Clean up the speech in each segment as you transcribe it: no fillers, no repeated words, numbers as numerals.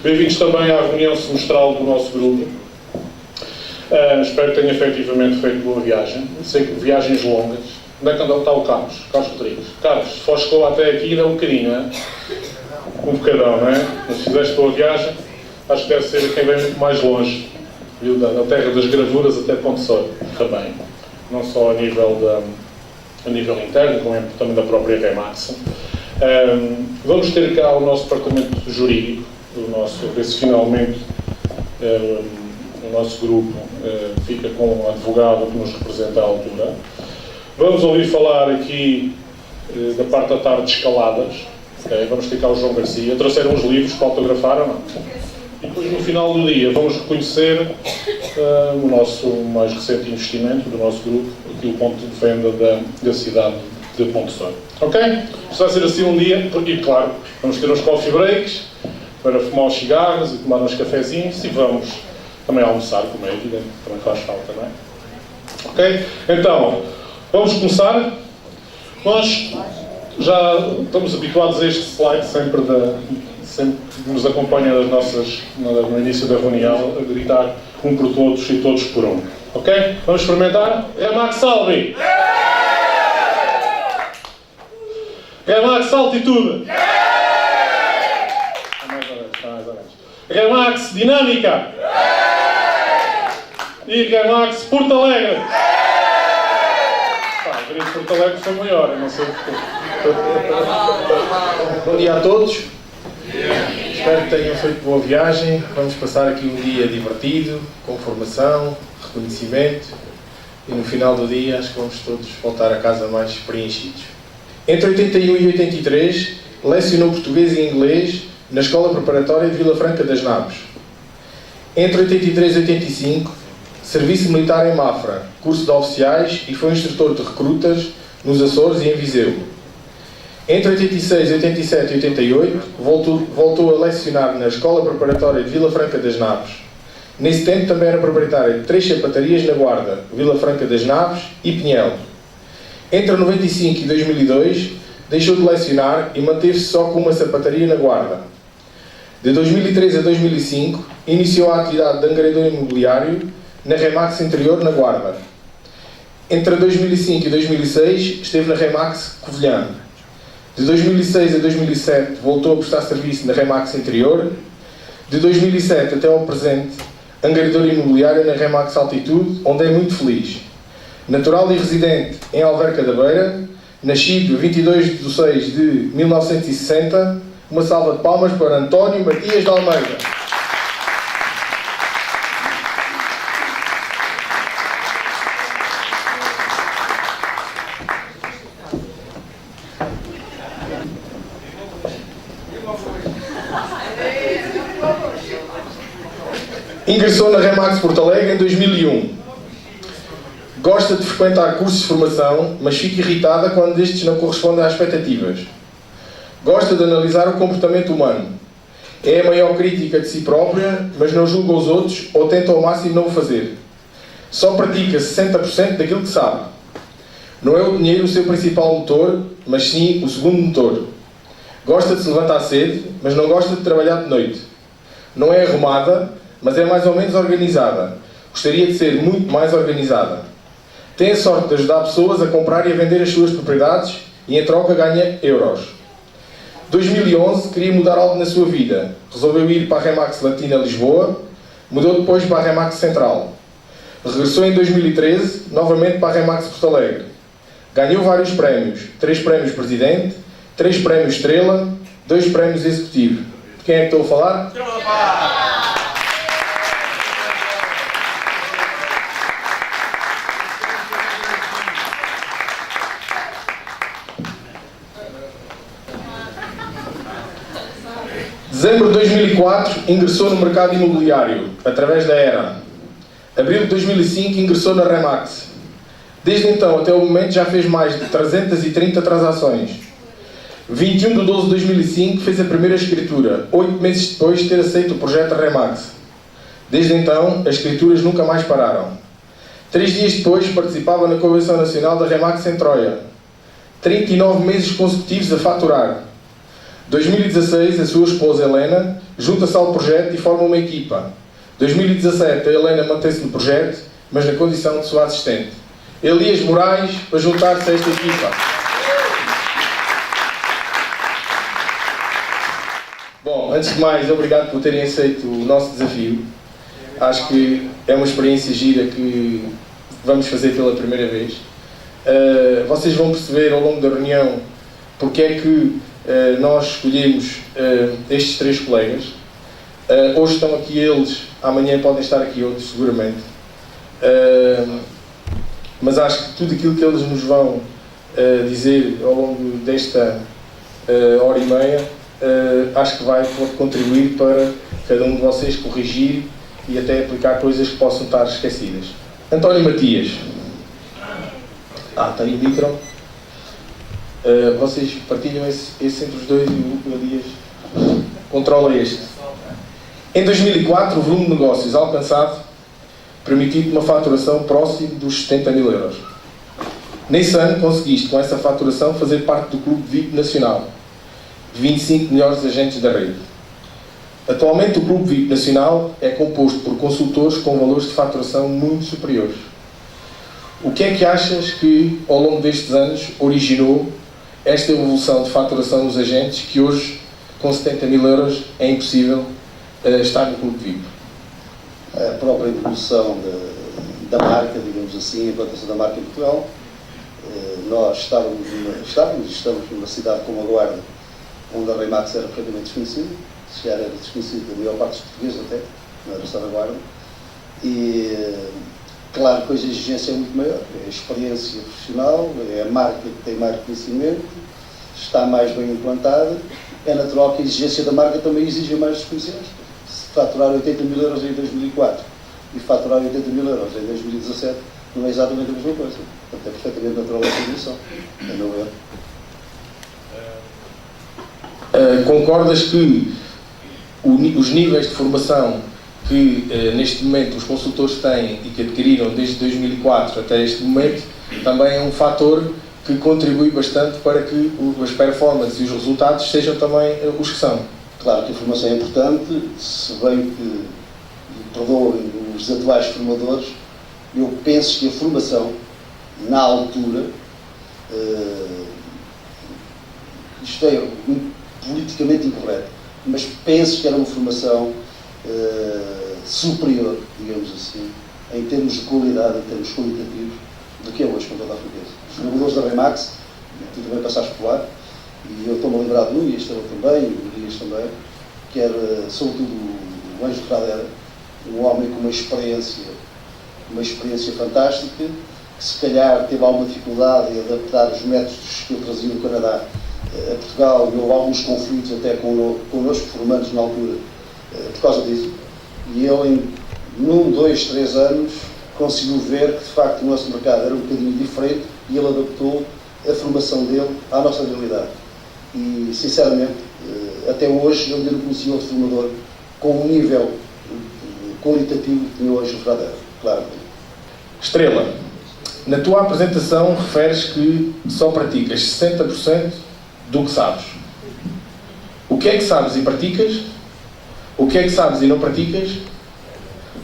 Bem-vindos também à reunião semestral do nosso grupo. Espero que tenha efetivamente feito boa viagem. Sei que viagens longas. Onde é que está o Carlos? Carlos Rodrigues. Carlos, se fores até aqui, dá um bocadinho, não é? Um bocadão, não é? Mas se fizeste boa viagem, acho que deve ser quem vem muito mais longe. Viu? Da terra das gravuras até Ponte Sor, também. Não só a nível interno, como também da própria Remax. Vamos ter cá o nosso departamento jurídico, ver se finalmente o nosso grupo fica com um advogado que nos representa à altura. Vamos ouvir falar aqui da parte da tarde de escaladas. Okay? Vamos ter cá o João Garcia. Trouxeram os livros para autografar ou não? E depois, no final do dia, vamos reconhecer o nosso mais recente investimento do nosso grupo, aqui o ponto de venda da cidade de Ponte Sor. Ok? Isto vai ser assim um dia, porque, claro, vamos ter uns coffee breaks para fumar uns cigarros e tomar uns cafezinhos e vamos também almoçar, como é evidente, também faz falta, não é? Ok? Então, vamos começar. Nós já estamos habituados a este slide sempre que nos acompanha no início da reunião, a gritar um por todos e todos por um. Ok? Vamos experimentar? Remax Salvi! Remax Altitude! Remax Dinâmica! E Remax Porto Alegre! O grito de Porto Alegre foi maior, eu não sei o que. Bom dia a todos. Espero que tenham feito boa viagem. Vamos passar aqui um dia divertido, com formação, reconhecimento e no final do dia acho que vamos todos voltar a casa mais preenchidos. Entre 81 e 83, lecionou português e inglês na Escola Preparatória de Vila Franca das Naves. Entre 83 e 85, serviço militar em Mafra, curso de oficiais e foi instrutor de recrutas nos Açores e em Viseu. Entre 86, 87 e 88, voltou a lecionar na Escola Preparatória de Vila Franca das Naves. Nesse tempo também era proprietário de 3 sapatarias na Guarda, Vila Franca das Naves e Pinhel. Entre 95 e 2002, deixou de lecionar e manteve-se só com uma sapataria na Guarda. De 2003 a 2005, iniciou a atividade de angariador imobiliário na Remax Interior, na Guarda. Entre 2005 e 2006, esteve na Remax Covilhã. De 2006 a 2007, voltou a prestar serviço na Remax Interior. De 2007 até ao presente, angariador imobiliário na Remax Altitude, onde é muito feliz. Natural e residente em Alverca da Beira, nascido 22 de 6 de 1960, uma salva de palmas para António Matias de Almeida. Ingressou na Remax Porto Alegre em 2001. Gosta de frequentar cursos de formação, mas fica irritada quando estes não correspondem às expectativas. Gosta de analisar o comportamento humano. É a maior crítica de si própria, mas não julga os outros ou tenta ao máximo não o fazer. Só pratica 60% daquilo que sabe. Não é o dinheiro o seu principal motor, mas sim o segundo motor. Gosta de se levantar cedo, mas não gosta de trabalhar de noite. Não é arrumada, mas é mais ou menos organizada. Gostaria de ser muito mais organizada. Tem a sorte de ajudar pessoas a comprar e a vender as suas propriedades e em troca ganha euros. 2011 queria mudar algo na sua vida. Resolveu ir para a Remax Latina Lisboa, mudou depois para a Remax Central. Regressou em 2013, novamente para a Remax Porto Alegre. Ganhou vários prémios. 3 prémios Presidente, 3 prémios Estrela, 2 prémios Executivo. De quem é que estou a falar? Dezembro de 2004, ingressou no mercado imobiliário, através da ERA. Abril de 2005, ingressou na Remax. Desde então até o momento já fez mais de 330 transações. 21 de 12 de 2005 fez a primeira escritura, 8 meses depois de ter aceito o projeto Remax. Desde então, as escrituras nunca mais pararam. 3 dias depois participava na Convenção Nacional da Remax em Troia. 39 meses consecutivos a faturar. 2016, a sua esposa Helena junta-se ao projeto e forma uma equipa. 2017, a Helena mantém-se no projeto, mas na condição de sua assistente. Elias Moraes, para juntar-se a esta equipa. Bom, antes de mais, obrigado por terem aceito o nosso desafio. Acho que é uma experiência gira que vamos fazer pela primeira vez. Vocês vão perceber ao longo da reunião porque é que nós escolhemos estes 3 colegas. Hoje estão aqui eles, amanhã podem estar aqui outros, seguramente. Mas acho que tudo aquilo que eles nos vão dizer ao longo desta hora e meia, acho que vai contribuir para cada um de vocês corrigir e até aplicar coisas que possam estar esquecidas. António Matias. Está aí o micro. Vocês partilham esse entre os dois e o Elias controla este. Em 2004, o volume de negócios alcançado permitiu uma faturação próxima dos 70 mil euros. Nesse ano, conseguiste, com essa faturação, fazer parte do Clube VIP Nacional, 25 melhores agentes da rede. Atualmente, o Clube VIP Nacional é composto por consultores com valores de faturação muito superiores. O que é que achas que, ao longo destes anos, originou esta evolução de faturação dos agentes que hoje, com 70 mil euros, é impossível estar no Clube VIP? A própria evolução da marca, digamos assim, a implantação da marca em Portugal. Nós estamos numa cidade como a Guarda, onde a Remax era praticamente desconhecida, se já era desconhecida da maior parte dos portugueses até, não era só da Guarda. E claro que hoje a exigência é muito maior, é a experiência profissional, é a marca que tem mais reconhecimento, está mais bem implantada, é natural que a exigência da marca também exija mais dos comerciais. Se faturar 80 mil euros em 2004 e faturar 80 mil euros em 2017, não é exatamente a mesma coisa. Portanto, é perfeitamente natural essa evolução, a meu ver. Concordas que os níveis de formação que neste momento os consultores têm e que adquiriram desde 2004 até este momento também é um fator que contribui bastante para que as performances e os resultados sejam também os que são? Claro que a formação é importante, se bem que, perdoem os atuais formadores, eu penso que a formação, na altura, isto é politicamente incorreto, mas penso que era uma formação superior, digamos assim, em termos de qualidade, em termos qualitativos, do que é hoje, com toda a franqueza. Os formadores da Remax, tu também passaste por lá, e eu estou-me a lembrar do Luís também, o Luís também, que era, sobretudo, o Anjo de Radera, um homem com uma experiência fantástica, que se calhar teve alguma dificuldade em adaptar os métodos que eu trazia do Canadá a Portugal, e houve alguns conflitos até connosco, formandos na altura, por causa disso. E ele, em 2, 3 anos, conseguiu ver que, de facto, o nosso mercado era um bocadinho diferente e ele adaptou a formação dele à nossa realidade. E, sinceramente, até hoje eu ainda não conheci outro formador com um nível qualitativo que tinha hoje o Fradeiro, claro. Estrela, na tua apresentação referes que só praticas 60% do que sabes. O que é que sabes e praticas? O que é que sabes e não praticas?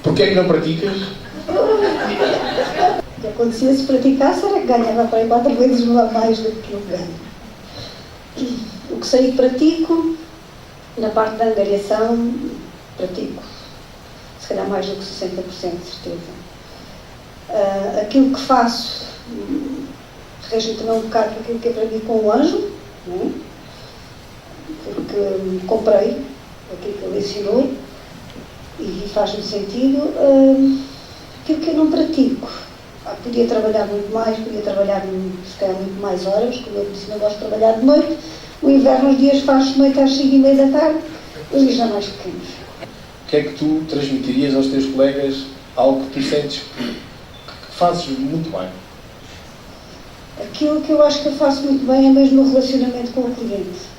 Porquê é que não praticas? O que acontecia se praticasse era que ganhava para 4 vezes mais do que eu ganho. O que sei que pratico, na parte da angariação, pratico. Se calhar mais do que 60%, de certeza. Aquilo que faço, rege também um bocado aquilo que aprendi com o Anjo, não é? Porque comprei aquilo que ele ensinou e faz-me sentido. Aquilo que eu não pratico, podia trabalhar muito mais, podia trabalhar se calhar muito mais horas, como eu disse, não gosto de trabalhar de noite. O inverno, os dias faz de noite às 5h30 da tarde, os dias já mais pequenos. O que é que tu transmitirias aos teus colegas, algo que tu sentes que fazes muito bem? Aquilo que eu acho que eu faço muito bem é mesmo o relacionamento com o cliente.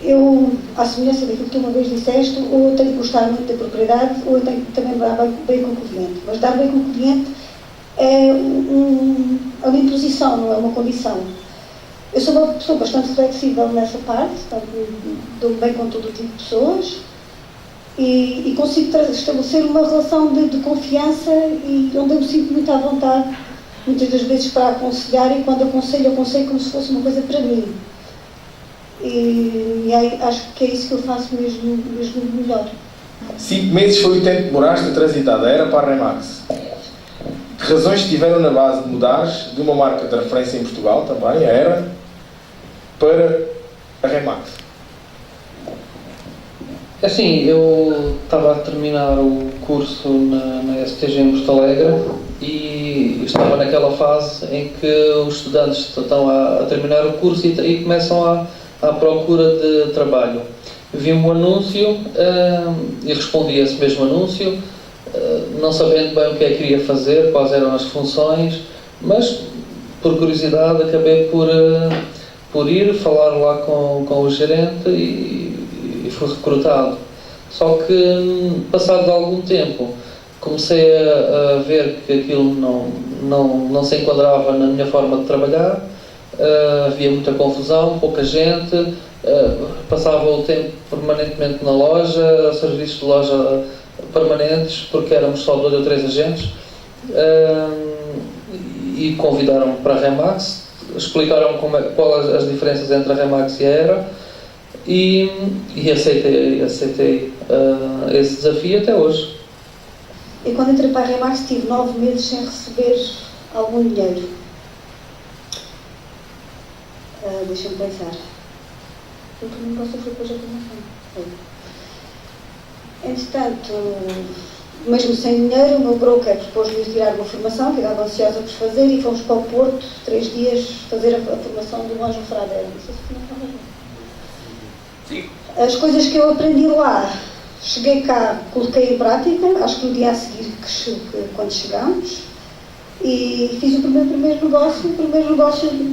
Eu, à semelhança daquilo que tu uma vez disseste, ou eu tenho que gostar muito da propriedade, ou eu tenho que também dar bem com o cliente. Mas dar bem com o cliente é uma imposição, não é uma condição. Eu sou uma pessoa bastante flexível nessa parte, dou-me bem com todo o tipo de pessoas e consigo estabelecer uma relação de confiança e onde eu me sinto muito à vontade, muitas das vezes para aconselhar, e quando aconselho como se fosse uma coisa para mim. E acho que é isso que eu faço mesmo melhor. 5 meses foi o tempo que demoraste a transitar da Era para a Remax. Que razões estiveram na base de mudares de uma marca de referência em Portugal, também, a Era, para a Remax? Assim, eu estava a terminar o curso na STG em Porto Alegre e estava naquela fase em que os estudantes estão a terminar o curso e começam à procura de trabalho. Vi um anúncio e respondi a esse mesmo anúncio, não sabendo bem o que é que queria fazer, quais eram as funções, mas por curiosidade acabei por ir falar lá com o gerente e fui recrutado. Só que, passado algum tempo, comecei a ver que aquilo não se enquadrava na minha forma de trabalhar, havia muita confusão, pouca gente, passava o tempo permanentemente na loja, serviços de loja permanentes, porque éramos só 2 ou 3 agentes, e convidaram-me para a Remax, explicaram quais as diferenças entre a Remax e a Era, e aceitei esse desafio até hoje. E quando entrei para a Remax tive 9 meses sem receber algum dinheiro. Deixa-me pensar. O primeiro negócio foi depois da formação. Entretanto, mesmo sem dinheiro, o meu broker propôs-me tirar uma formação que eu estava ansiosa por fazer, e fomos para o Porto 3 dias fazer a formação do Anjo Fradeiro. Não sei se não estava. As coisas que eu aprendi lá, cheguei cá, coloquei em prática, acho que no dia a seguir, quando chegámos, e fiz o primeiro negócio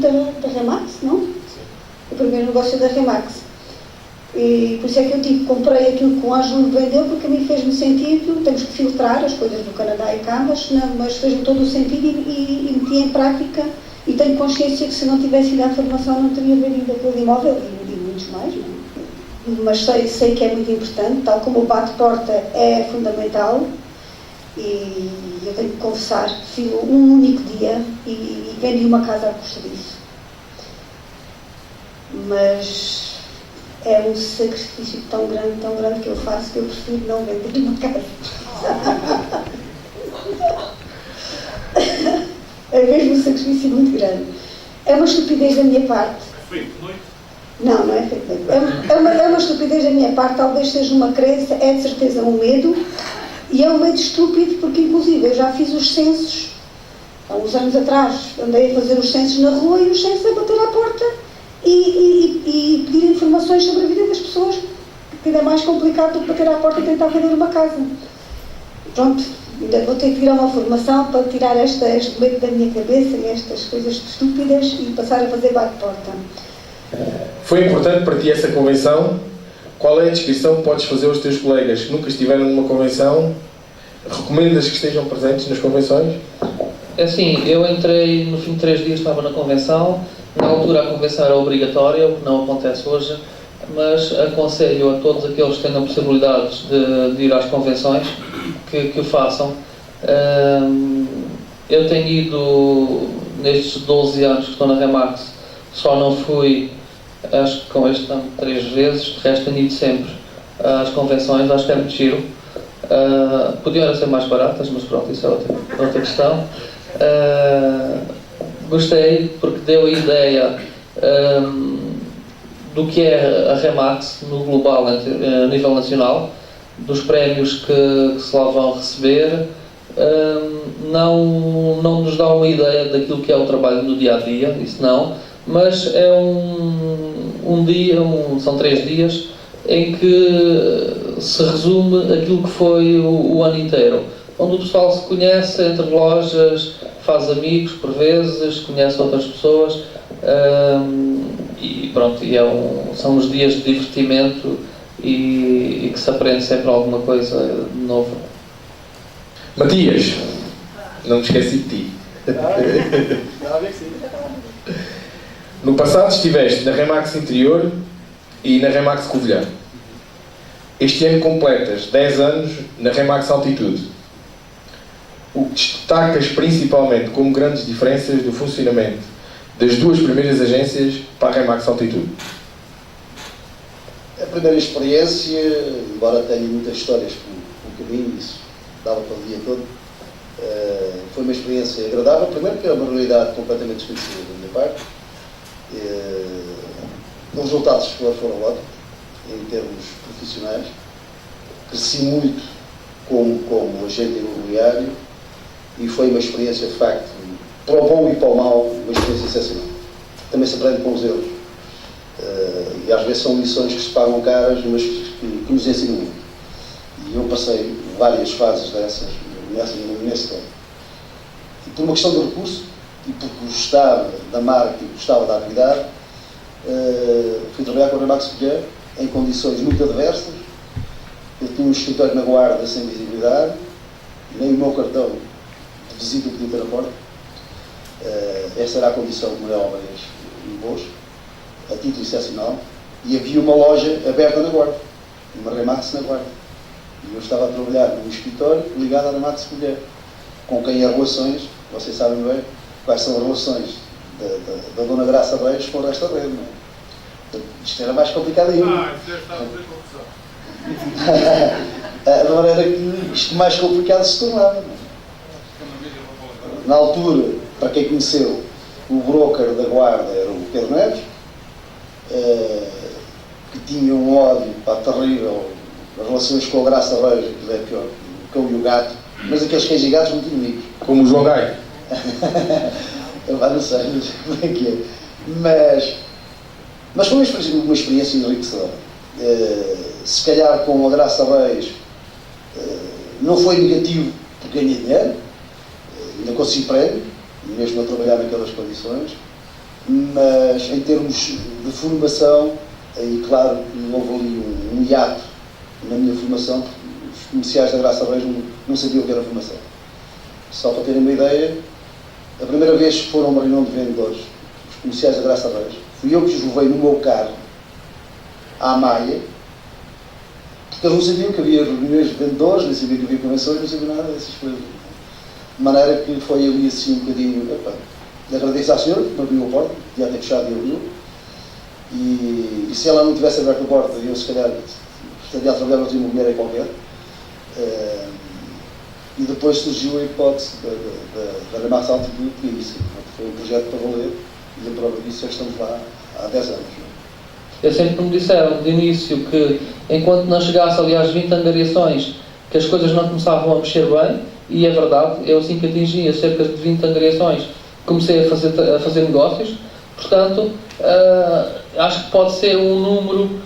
da Remax, não? Sim. O primeiro negócio da Remax. E por isso é que eu digo, comprei aquilo que o Ângelo me vendeu, porque a mim fez-me sentido. Temos que filtrar as coisas do Canadá e cá, mas fez-me todo o sentido e meti em prática, e tenho consciência que se não tivesse ido à formação não teria vendido aquele imóvel, e muitos mais, não é? Mas sei que é muito importante, tal como o bate-porta é fundamental, e eu tenho que confessar, fiz um único dia e vendi uma casa à custa disso. Mas é um sacrifício tão grande que eu faço, que eu prefiro não vender uma casa. É mesmo um sacrifício muito grande. É uma estupidez da minha parte. Não é feito noite. É uma estupidez da minha parte, talvez seja uma crença, é de certeza um medo, e é um medo estúpido, porque inclusive eu já fiz os censos, há uns anos atrás, andei a fazer os censos na rua, e os censos a bater à porta e pedir informações sobre a vida das pessoas, que ainda é mais complicado do que bater à porta e tentar vender uma casa. Pronto, ainda vou ter que ir a uma formação para tirar este medo da minha cabeça e estas coisas estúpidas e passar a fazer bate-porta. Foi importante para ti essa convenção? Qual é a descrição que podes fazer aos teus colegas que nunca estiveram numa convenção? Recomendas que estejam presentes nas convenções? É assim, eu entrei no fim de 3 dias, estava na convenção. Na altura a convenção era obrigatória, o que não acontece hoje, mas aconselho a todos aqueles que tenham possibilidades de ir às convenções que o façam. Eu tenho ido, nestes 12 anos que estou na Remax, só não fui, acho que com este ano, 3 vezes, de resto tenho ido sempre às convenções, acho que é muito giro. Podiam ser mais baratas, mas pronto, isso é outra questão. Gostei porque deu a ideia do que é a Remax no global, a nível nacional, dos prémios que se lá vão receber. Não nos dá uma ideia daquilo que é o trabalho no dia a dia, isso não, mas é um dia, são 3 dias em que se resume aquilo que foi o ano inteiro, onde o pessoal se conhece entre lojas, faz amigos por vezes, conhece outras pessoas, e pronto, são os dias de divertimento e que se aprende sempre alguma coisa de novo. Matias, não me esqueci de ti. No passado estiveste na Remax Interior e na Remax Covilhã. Este ano completas 10 anos na Remax Altitude. O que destacas principalmente como grandes diferenças do funcionamento das duas primeiras agências para a Remax Altitude? A primeira experiência, embora tenha muitas histórias pelo caminho, isso dava para o dia todo, foi uma experiência agradável. Primeiro porque é uma realidade completamente desconhecida da minha parte. Os resultados foram ótimos, em termos profissionais. Cresci muito como agente imobiliário e foi uma experiência, de facto, para o bom e para o mau, uma experiência excepcional. Também se aprende com os erros. E às vezes são lições que se pagam caras, mas que nos ensinam muito. E eu passei várias fases dessas, nesse tempo. E por uma questão de recurso, e porque gostava da marca e gostava da atividade, fui trabalhar com a Remax Covilhã em condições muito adversas. Eu tinha um escritório na Guarda sem visibilidade, nem o meu cartão de visita podia ter a porta. Essa era a condição de obras em Boas, a título excepcional, e havia uma loja aberta na Guarda, uma Remax na Guarda. E eu estava a trabalhar num escritório ligado à Remax Covilhã, com quem as relações, vocês sabem bem, quais são as relações da Dona Graça Reis com o resto da rede, não é? Portanto, isto era mais complicado ainda. De maneira que isto mais complicado se tornava. Na altura, para quem conheceu, o broker da Guarda era o Pedro Neves, que tinha um ódio terrível, as relações com a Graça Reis, que é pior, o cão e o gato, mas aqueles cães e gatos muito inimigos. Como o João Gai. Eu não sei como é que é. Mas foi uma experiência enriquecedora. Se calhar com a Graça Reis não foi negativo porque ganhei dinheiro, ainda consegui prémio, mesmo a trabalhar naquelas condições, mas em termos de formação, aí claro que houve ali um hiato na minha formação, porque os comerciais da Graça Reis não sabiam o que era formação. Só para terem uma ideia, a primeira vez que foram a uma reunião de vendedores, os comerciais da Graça Reis, fui eu que os levei no meu carro à Maia, porque eles não sabiam que havia reuniões de vendedores, nem sabiam que havia convenções, não sabiam nada dessas coisas. De maneira que foi ali assim um bocadinho, agradeço à senhora, que me abriu a porta, podia ter fechado e abriu, e se ela não tivesse aberto a porta, eu se calhar estaria a trabalhar noutra imobiliária qualquer. E depois surgiu a hipótese da Remax Altitude, que é isso, foi um projeto para valer, e a prova disso é que estamos lá há 10 anos. Eu sempre me disseram de início que, enquanto não chegasse ali às 20 angariações, que as coisas não começavam a mexer bem, e é verdade, eu assim que atingi cerca de 20 angariações, comecei a fazer negócios, portanto, acho que pode ser um número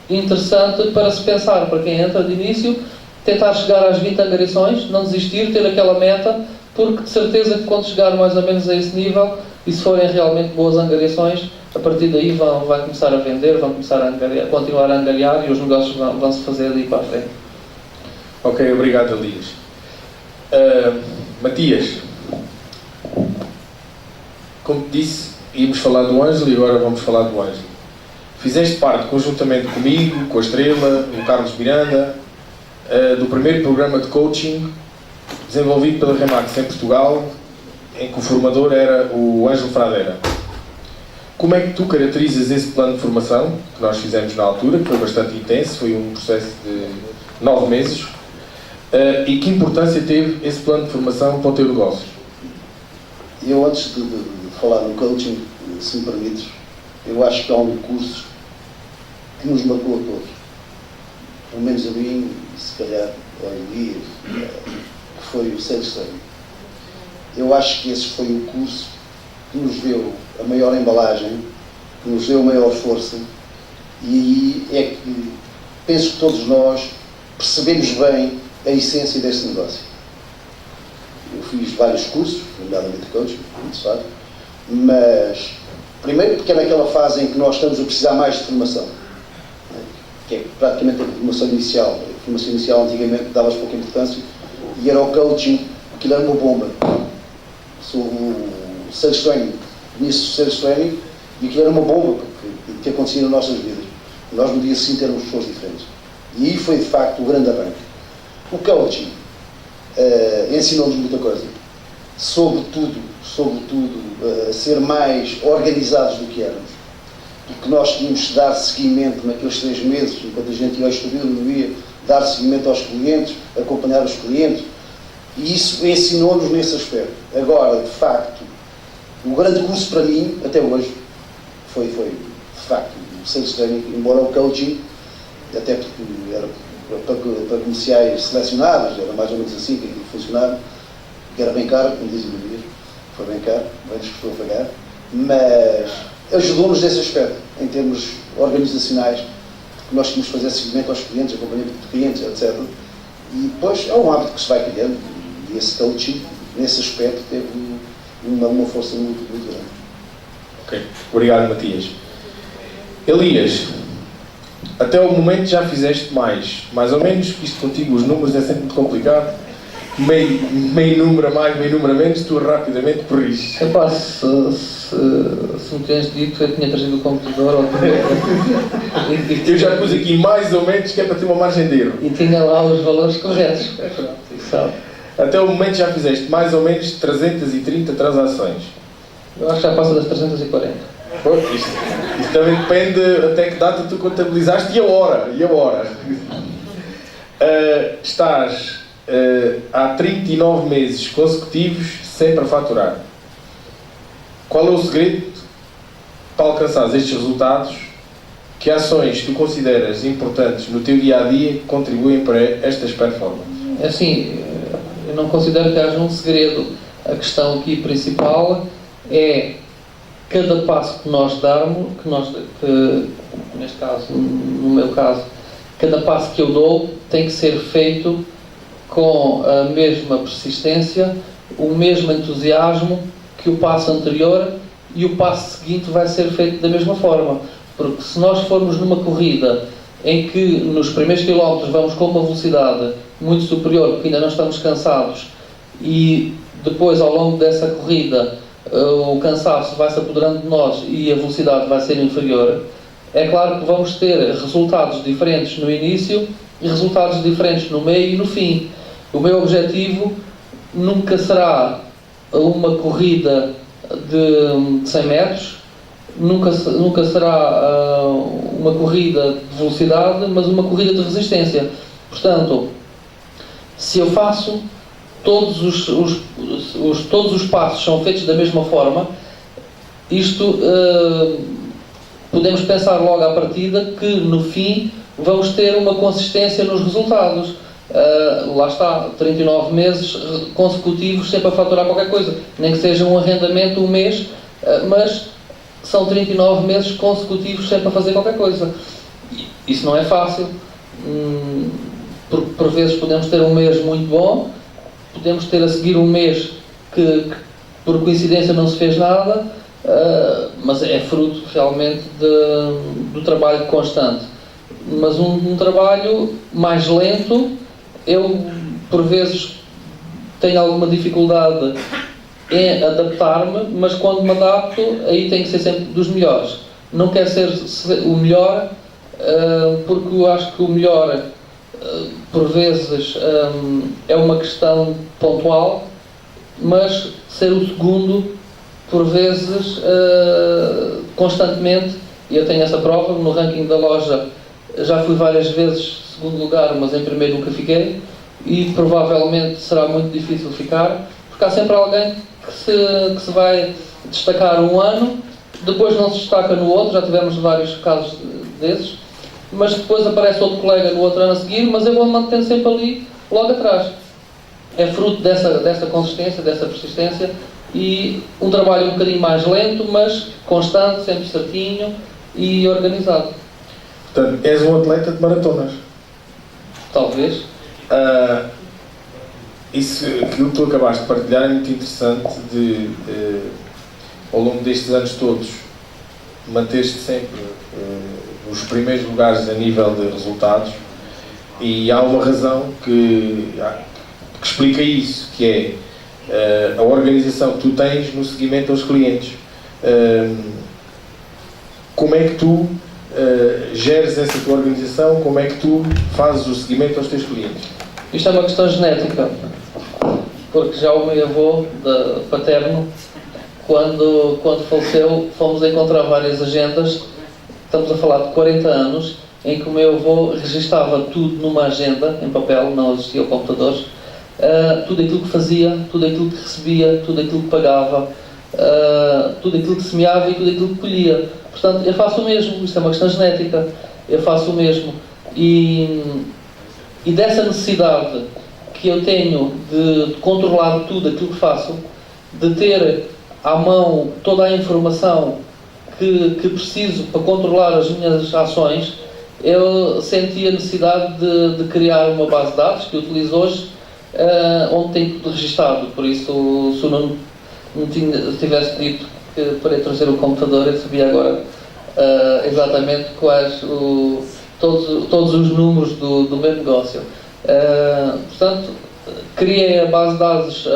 interessante para se pensar, para quem entra de início, tentar chegar às 20 angariações, não desistir, ter aquela meta, porque de certeza que quando chegar mais ou menos a esse nível, e se forem realmente boas angariações, a partir daí vai começar a vender, vão começar a continuar a angariar e os negócios vão se fazer daí para a frente. Ok, obrigado, Elias. Matias, como te disse, íamos falar do Ângelo e agora vamos falar do Ângelo. Fizeste parte, conjuntamente comigo, com a Estrela, o Carlos Miranda, do primeiro programa de coaching desenvolvido pela Remax em Portugal, em que o formador era o Ângelo Fradeira. Como é que tu caracterizas esse plano de formação que nós fizemos na altura, que foi bastante intenso, foi um processo de 9 meses, e que importância teve esse plano de formação para o teu negócio? Eu, antes de falar no coaching, se me permites, eu acho que há um curso que nos marcou a todos, pelo menos a mim, se calhar ao Elias, que foi o Sales Training. Eu acho que esse foi o curso que nos deu a maior embalagem, que nos deu a maior força, e aí é que penso que todos nós percebemos bem a essência deste negócio. Eu fiz vários cursos, nomeadamente de coaching, como se sabe, mas primeiro porque é naquela fase em que nós estamos a precisar mais de formação, né? Que é praticamente a formação inicial. A formação inicial antigamente dava-se pouca importância e era o coaching, aquilo era uma bomba. O Sales Training, nisso o Sales Training E aquilo era uma bomba que acontecia nas nossas vidas. Nós no dia seguinte éramos pessoas diferentes. E aí foi de facto o grande arranque. O coaching ensinou-nos muita coisa. Sobretudo, ser mais organizados do que éramos. Porque nós tínhamos de dar seguimento naqueles 3 meses, enquanto a gente ia ao estúdio, não ia dar seguimento aos clientes, acompanhar os clientes. E isso ensinou-nos nesse aspecto. Agora, de facto, o grande curso para mim, até hoje, foi de facto, o sales training, embora o coaching, até porque era para comerciais selecionados, era mais ou menos assim que aquilo funcionava, que era bem caro, como dizem no dia, foi bem caro, bem nos custou a pagar, mas ajudou-nos nesse aspecto, em termos organizacionais, porque nós tínhamos de fazer seguimento aos clientes, acompanhamento de clientes, etc. E depois é um hábito que se vai criando, e esse coaching, nesse aspecto, teve uma força muito, muito grande. Ok, obrigado, Matias. Elias, até o momento já fizeste mais ou menos, isto contigo os números é sempre muito complicado, meio número a mais, meio número a menos, tu rapidamente corriges. Epá, se me tens dito, eu tinha trazido o computador Eu já pus aqui mais ou menos, que é para ter uma margem de erro. e tinha lá os valores corretos. Sabe? Até o momento já fizeste mais ou menos 330 transações. Eu acho que já passa das 340. Pô, isto também depende até que data tu contabilizaste e a hora. Estás há 39 meses consecutivos sempre a faturar. Qual é o segredo para alcançar estes resultados? Que ações tu consideras importantes no teu dia-a-dia que contribuem para estas performances? Assim, eu não considero que haja um segredo. A questão aqui principal é cada passo que nós darmos, neste caso, no meu caso, cada passo que eu dou tem que ser feito com a mesma persistência, o mesmo entusiasmo que o passo anterior, e o passo seguinte vai ser feito da mesma forma. Porque se nós formos numa corrida em que nos primeiros quilómetros vamos com uma velocidade muito superior, porque ainda não estamos cansados, e depois ao longo dessa corrida o cansaço vai se apoderando de nós e a velocidade vai ser inferior, é claro que vamos ter resultados diferentes no início e resultados diferentes no meio e no fim. O meu objetivo nunca será uma corrida de 100 metros, nunca será uma corrida de velocidade, mas uma corrida de resistência. Portanto, se eu faço todos os passos são feitos da mesma forma, isto podemos pensar logo à partida que no fim vamos ter uma consistência nos resultados. Lá está, 39 meses consecutivos sempre a faturar qualquer coisa, nem que seja um arrendamento um mês, mas são 39 meses consecutivos sempre a fazer qualquer coisa. Isso não é fácil. Por vezes podemos ter um mês muito bom, podemos ter a seguir um mês que por coincidência não se fez nada, mas é fruto realmente do trabalho constante. Mas um trabalho mais lento, eu por vezes tenho alguma dificuldade em adaptar-me, mas quando me adapto, aí tem que ser sempre dos melhores. Não quero ser o melhor, porque eu acho que o melhor por vezes é uma questão pontual, mas ser o segundo por vezes constantemente, e eu tenho essa prova no ranking da loja, já fui várias vezes segundo lugar, mas em primeiro nunca fiquei, e provavelmente será muito difícil ficar, porque há sempre alguém que se vai destacar um ano, depois não se destaca no outro, já tivemos vários casos desses, mas depois aparece outro colega no outro ano a seguir, mas eu vou me mantendo sempre ali, logo atrás. É fruto dessa consistência, dessa persistência, e um trabalho um bocadinho mais lento, mas constante, sempre certinho e organizado. Portanto, és um atleta de maratonas. Talvez. Aquilo que tu acabaste de partilhar é muito interessante, ao longo destes anos todos, manter-te sempre nos primeiros lugares a nível de resultados, e há uma razão que explica isso, que é a organização que tu tens no seguimento aos clientes. como é que tu geres essa tua organização, como é que tu fazes o seguimento aos teus clientes? Isto é uma questão genética, porque já o meu avô paterno, quando faleceu, fomos encontrar várias agendas, estamos a falar de 40 anos, em que o meu avô registava tudo numa agenda, em papel, não existia computadores, tudo aquilo que fazia, tudo aquilo que recebia, tudo aquilo que pagava, tudo aquilo que semeava e tudo aquilo que colhia. Portanto, eu faço o mesmo, isto é uma questão genética, eu faço o mesmo. E dessa necessidade que eu tenho de controlar tudo aquilo que faço, de ter à mão toda a informação que preciso para controlar as minhas ações, eu senti a necessidade de criar uma base de dados que utilizo hoje, onde tem tudo registado. Por isso, se eu não tivesse dito que para trazer o computador, eu sabia agora exatamente quais todos os números do meu negócio. Portanto, criei a base de dados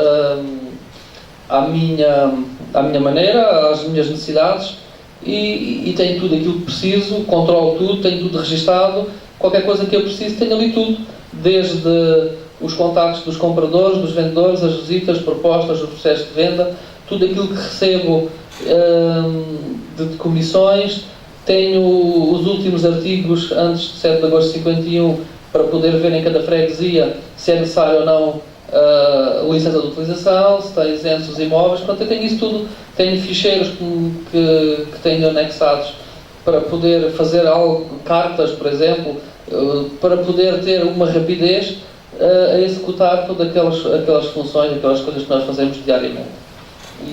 à minha maneira, às minhas necessidades, e tenho tudo aquilo que preciso, controlo tudo, tenho tudo registado. Qualquer coisa que eu preciso, tenho ali tudo, desde os contactos dos compradores, dos vendedores, as visitas, as propostas, os processos de venda, tudo aquilo que recebo de comissões. Tenho os últimos artigos antes de 7 de agosto de 51 para poder ver em cada freguesia se é necessário ou não a licença de utilização, se está isentos os imóveis. Portanto, eu tenho isso tudo. Tenho ficheiros que tenho anexados para poder fazer algo, cartas, por exemplo, para poder ter uma rapidez a executar todas aquelas funções, aquelas coisas que nós fazemos diariamente.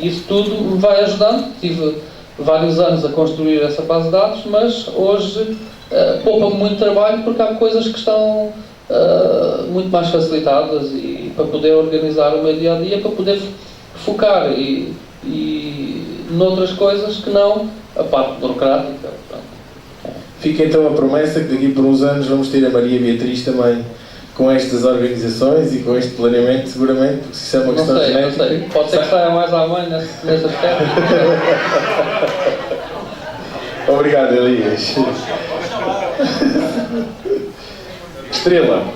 E isso tudo me vai ajudando. Tive vários anos a construir essa base de dados, mas hoje poupa-me muito trabalho, porque há coisas que estão muito mais facilitadas, e para poder organizar o meu dia-a-dia, para poder focar e noutras coisas que não a parte burocrática. Fica então a promessa que daqui por uns anos vamos ter a Maria Beatriz também com estas organizações e com este planeamento, seguramente, porque isso é uma questão genética. Não sei. Pode ser que saia mais à mãe nesse aspecto. Obrigado, Elias. Estrela,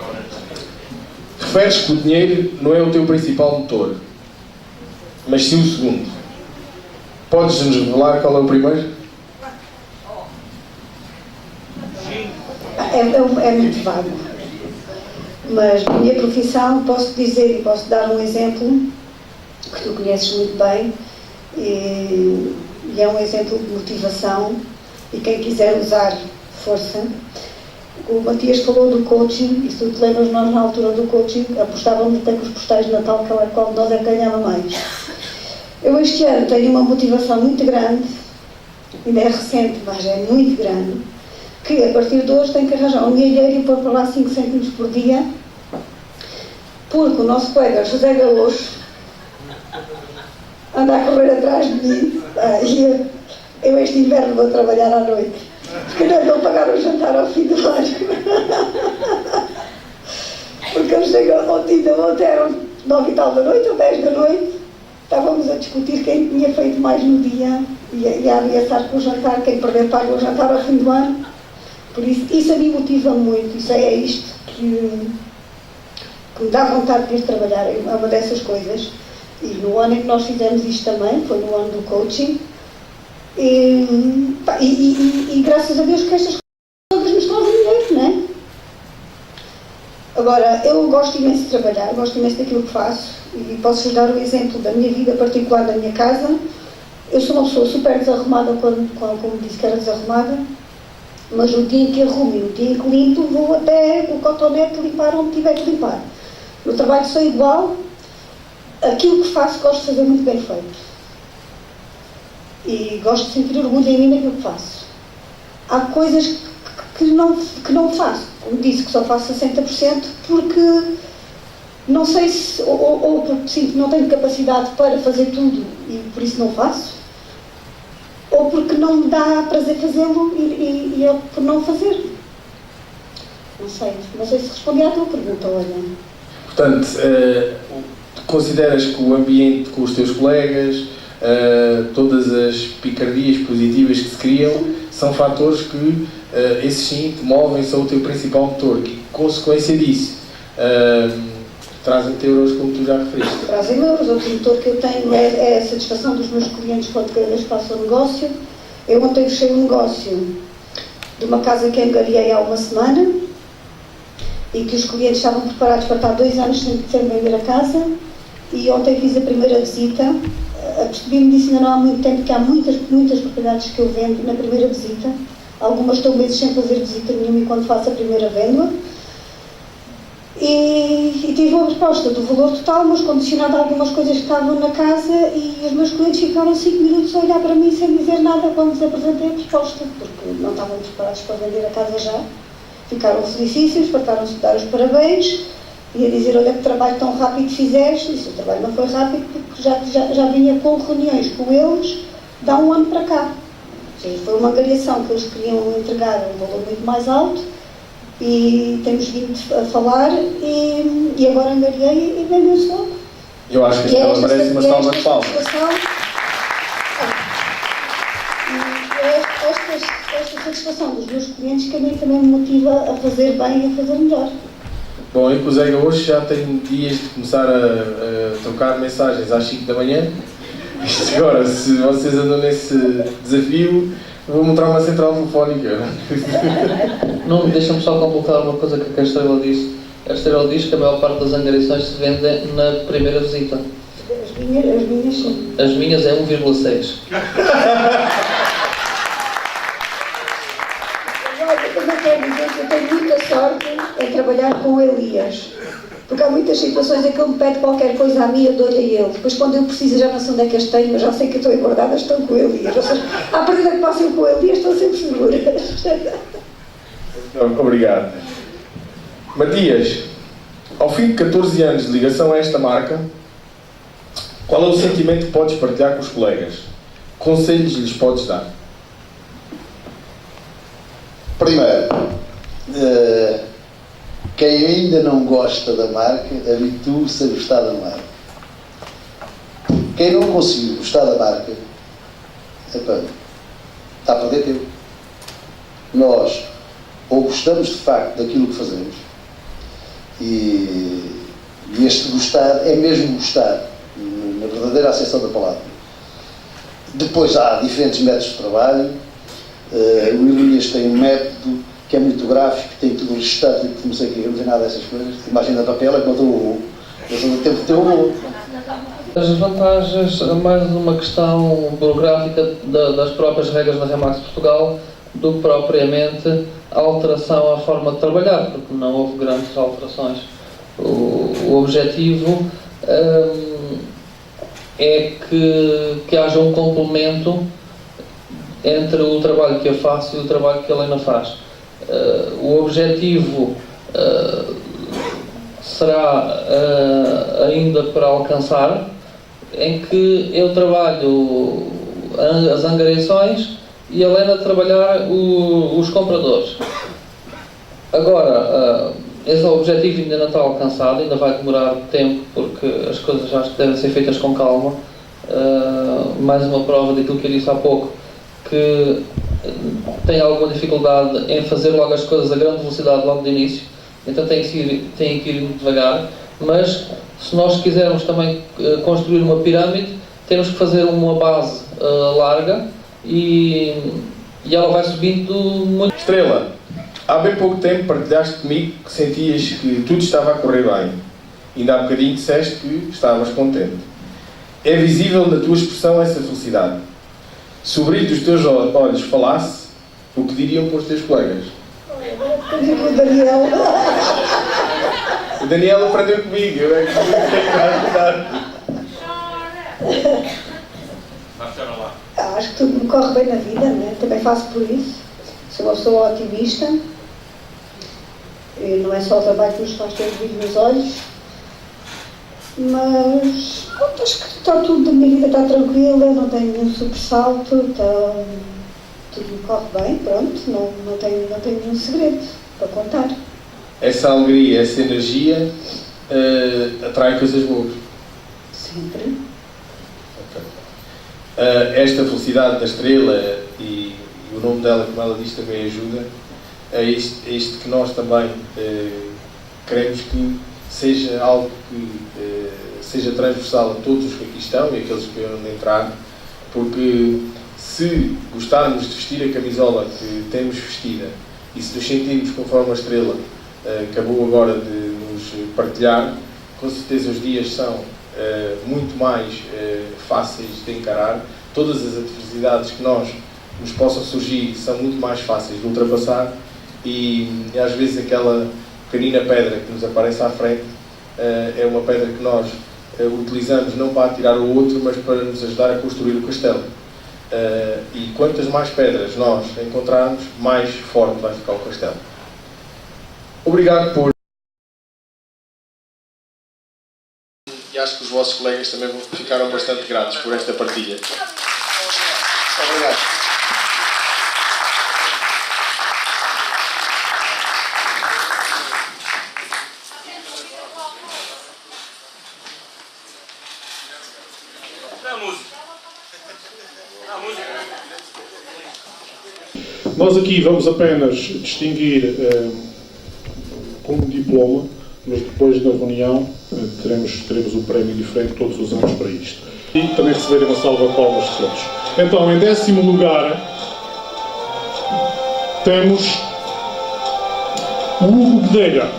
referes que o dinheiro não é o teu principal motor, mas sim o segundo. Podes-nos revelar qual é o primeiro? É muito vago. Mas na minha profissão posso dizer e posso dar um exemplo que tu conheces muito bem, e é um exemplo de motivação, e quem quiser usar força. O Matias falou do coaching, e se tu te lembras, nós na altura do coaching apostávamos até com os postais de Natal qual de nós é que ganhava mais. Eu este ano tenho uma motivação muito grande, ainda é recente, mas é muito grande, que a partir de hoje tenho que arranjar um dinheiro e pôr para lá 5 cêntimos por dia, porque o nosso colega José Galocho anda a correr atrás de mim, e eu este inverno vou trabalhar à noite, porque não vou pagar o jantar ao fim do ano. Porque eu chego ao dia da outra, eram 9 e tal da noite, ou 10 da noite, estávamos a discutir quem tinha feito mais no dia, e a ameaçar com o jantar, quem perder paga o jantar ao fim do ano. Por isso a mim motiva muito, isso é isto que me dá vontade de ir trabalhar, é uma dessas coisas. E no ano em que nós fizemos isto também, foi no ano do coaching, e graças a Deus que estas coisas nos trazem dinheiro, não é? Agora, eu gosto imenso de trabalhar, gosto imenso daquilo que faço, e posso-vos dar o exemplo da minha vida particular, da minha casa. Eu sou uma pessoa super desarrumada, como disse que era desarrumada, mas no dia em que arrumo e no dia em que limpo, vou até o cotonete limpar onde tiver que limpar. No trabalho sou igual, aquilo que faço gosto de fazer muito bem feito. E gosto de sentir orgulho em mim naquilo que faço. Há coisas que não faço. Como disse, que só faço 60% porque não sei se, ou porque sinto que não tenho capacidade para fazer tudo e por isso não faço, ou porque não me dá prazer fazê-lo e é por não fazer. Não sei se respondi à tua pergunta, olha. Portanto, consideras que o ambiente com os teus colegas, todas as picardias positivas que se criam, são fatores que, esses sim, te movem, são o teu principal motor, que, consequência disso, trazem-te euros, como tu já referiste. Trazem euros. Outro motor que eu tenho é a satisfação dos meus clientes quando cada vez faço um negócio. Eu ontem fechei um negócio de uma casa que angariei há uma semana e que os clientes estavam preparados para estar 2 anos sem vender a casa, e ontem fiz a primeira visita. Percebi-me disso ainda não há muito tempo, que há muitas propriedades que eu vendo na primeira visita. Algumas estão meses sem fazer visita nenhuma e quando faço a primeira venda. E tive uma proposta do valor total, mas condicionado a algumas coisas que estavam na casa, e os meus clientes ficaram 5 minutos a olhar para mim sem dizer nada quando lhes apresentei a proposta, porque não estavam preparados para vender a casa já. Ficaram felicíssimos, fartaram-se de dar os parabéns e a dizer: olha que trabalho tão rápido fizeste. Isso, o trabalho não foi rápido porque já vinha com reuniões com eles de há um ano para cá. Ou seja, foi uma angariação que eles queriam entregar um valor muito mais alto, e temos vindo a falar e agora angariei e vendeu-se logo. Eu acho que ela merece uma salva de palmas. Esta satisfação dos meus clientes que a mim também me motiva a fazer bem e a fazer melhor. Bom, eu com o Zega hoje já tenho dias de começar a trocar mensagens às 5 da manhã. Isto agora, se vocês andam nesse desafio, vou mostrar uma central telefónica. Não, deixa-me só completar uma coisa que a Estrela disse. A Estrela diz que a maior parte das angariações se vende na primeira visita. As minhas sim. As minhas é 1,6. Eu não quero dizer que eu tenho muita sorte em trabalhar com o Elias, porque há muitas situações em que ele me pede qualquer coisa a mim, eu dou-lhe a ele. Depois, quando eu preciso, já não sei onde é que as tenho, mas já sei que eu estou engordada, estão com o Elias. Ou seja, à partida que passem com o Elias, estão sempre seguras. Obrigado. Matias, ao fim de 14 anos de ligação a esta marca, qual é o sentimento que podes partilhar com os colegas? Conselhos lhes podes dar? Primeiro, quem ainda não gosta da marca, habitue-se a gostar da marca. Quem não conseguiu gostar da marca, está a perder tempo. Nós ou gostamos de facto daquilo que fazemos, e este gostar é mesmo gostar, na verdadeira acessão da palavra. Depois há diferentes métodos de trabalho. O Elias tem um método que é muito gráfico, tem tudo registado, não sei o quê, eu não sei nada dessas coisas. Imagina a papel, é que não estou o tempo de ter o. As vantagens é mais uma questão burocrática das próprias regras da Remax Portugal do que propriamente a alteração à forma de trabalhar, porque não houve grandes alterações. O objetivo é que haja um complemento entre o trabalho que eu faço e o trabalho que a Helena faz. O objetivo será ainda para alcançar, em que eu trabalho as angariações e a Helena trabalhar os compradores. Agora, esse objetivo ainda não está alcançado, ainda vai demorar tempo, porque as coisas acho que devem ser feitas com calma. Mais uma prova daquilo que eu disse há pouco, que tem alguma dificuldade em fazer logo as coisas a grande velocidade logo de início, então tem que ir muito devagar, mas se nós quisermos também construir uma pirâmide, temos que fazer uma base larga e ela vai subindo muito. Estrela, há bem pouco tempo partilhaste comigo que sentias que tudo estava a correr bem. Ainda há bocadinho disseste que estavas contente. É visível na tua expressão essa felicidade. Se o brilho dos teus olhos falasse, o que diriam para os teus colegas? O Daniel. O Daniel aprendeu comigo, eu é que tenho que dar. Acho que tudo me corre bem na vida, né? Também faço por isso. Sou uma pessoa otimista. E não é só o trabalho que nos faz ter brilho nos olhos. Mas acho que está tudo, a minha vida está tranquila, não tenho nenhum sobressalto, tudo me corre bem, pronto, não tenho nenhum segredo para contar. Essa alegria, essa energia atrai coisas boas. Sempre. Esta felicidade da estrela e o nome dela, como ela diz, também ajuda. É isto que nós também queremos que seja algo que seja transversal a todos os que aqui estão e aqueles que vão entrar, porque se gostarmos de vestir a camisola que temos vestida e se nos sentirmos conforme a estrela acabou agora de nos partilhar, com certeza os dias são muito mais fáceis de encarar. Todas as adversidades que nos possam surgir são muito mais fáceis de ultrapassar e às vezes aquela pequenina pedra que nos aparece à frente é uma pedra que nós utilizamos não para atirar o outro, mas para nos ajudar a construir o castelo. E quantas mais pedras nós encontrarmos, mais forte vai ficar o castelo. Obrigado por... E acho que os vossos colegas também ficaram bastante gratos por esta partilha. Obrigado. Nós aqui vamos apenas distinguir com um diploma, mas depois da reunião teremos um prémio diferente todos os anos para isto. E também receberem uma salva de palmas de todos. Então, em 10º lugar, temos o Hugo Bedeira,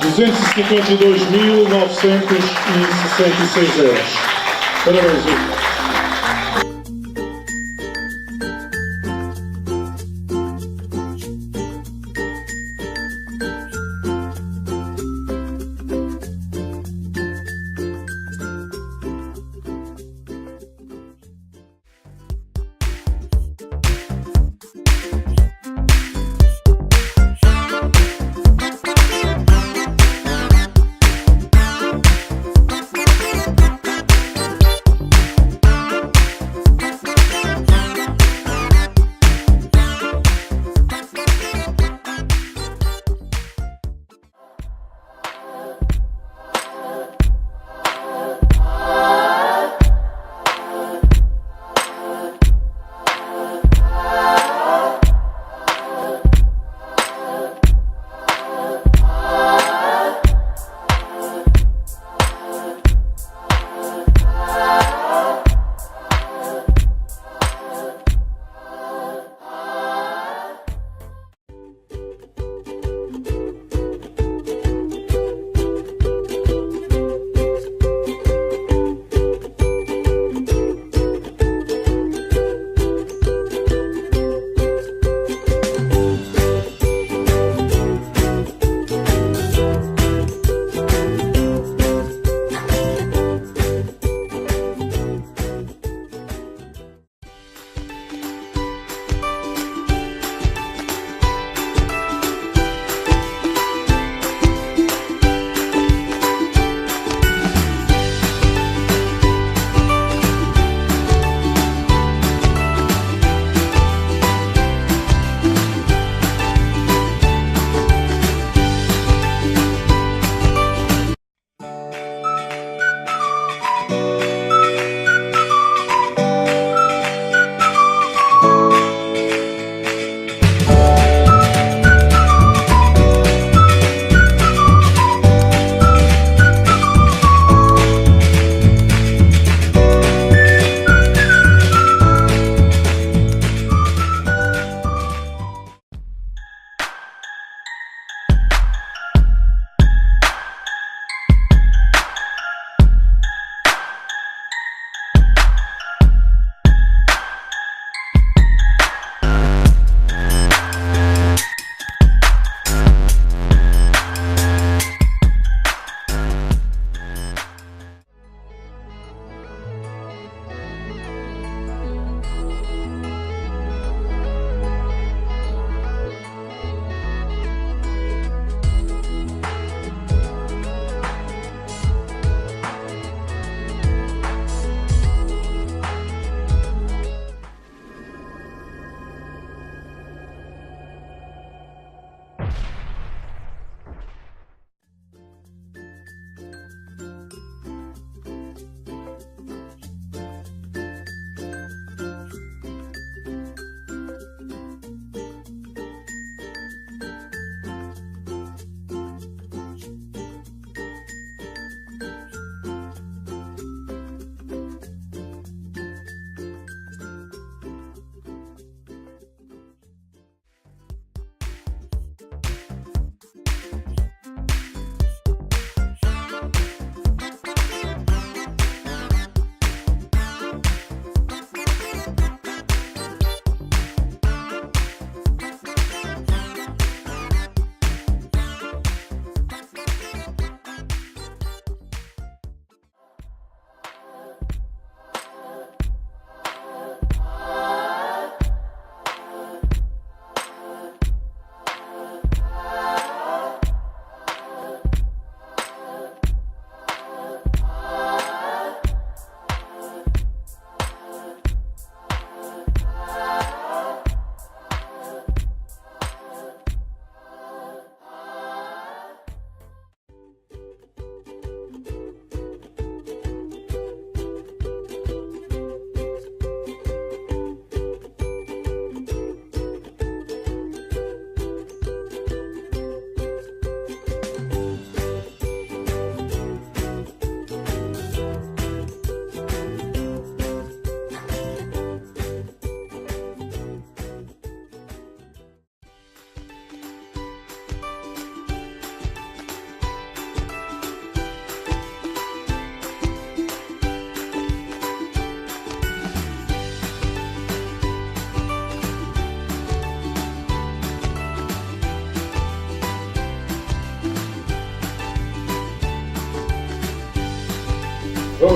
252.966 euros. Parabéns, Hugo.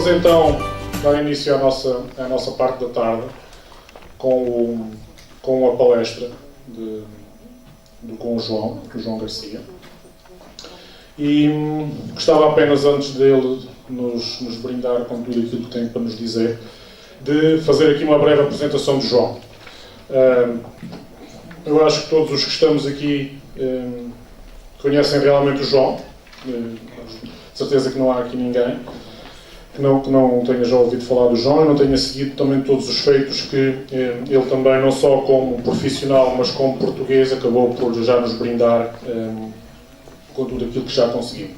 Vamos então dar início à nossa parte da tarde com a palestra com o João Garcia. E gostava apenas, antes dele nos brindar com tudo aquilo que tem para nos dizer, de fazer aqui uma breve apresentação de João. Eu acho que todos os que estamos aqui conhecem realmente o João. De certeza que não há aqui ninguém que não tenha já ouvido falar do João e não tenha seguido também todos os feitos que ele também, não só como profissional, mas como português, acabou por já nos brindar com tudo aquilo que já conseguiu.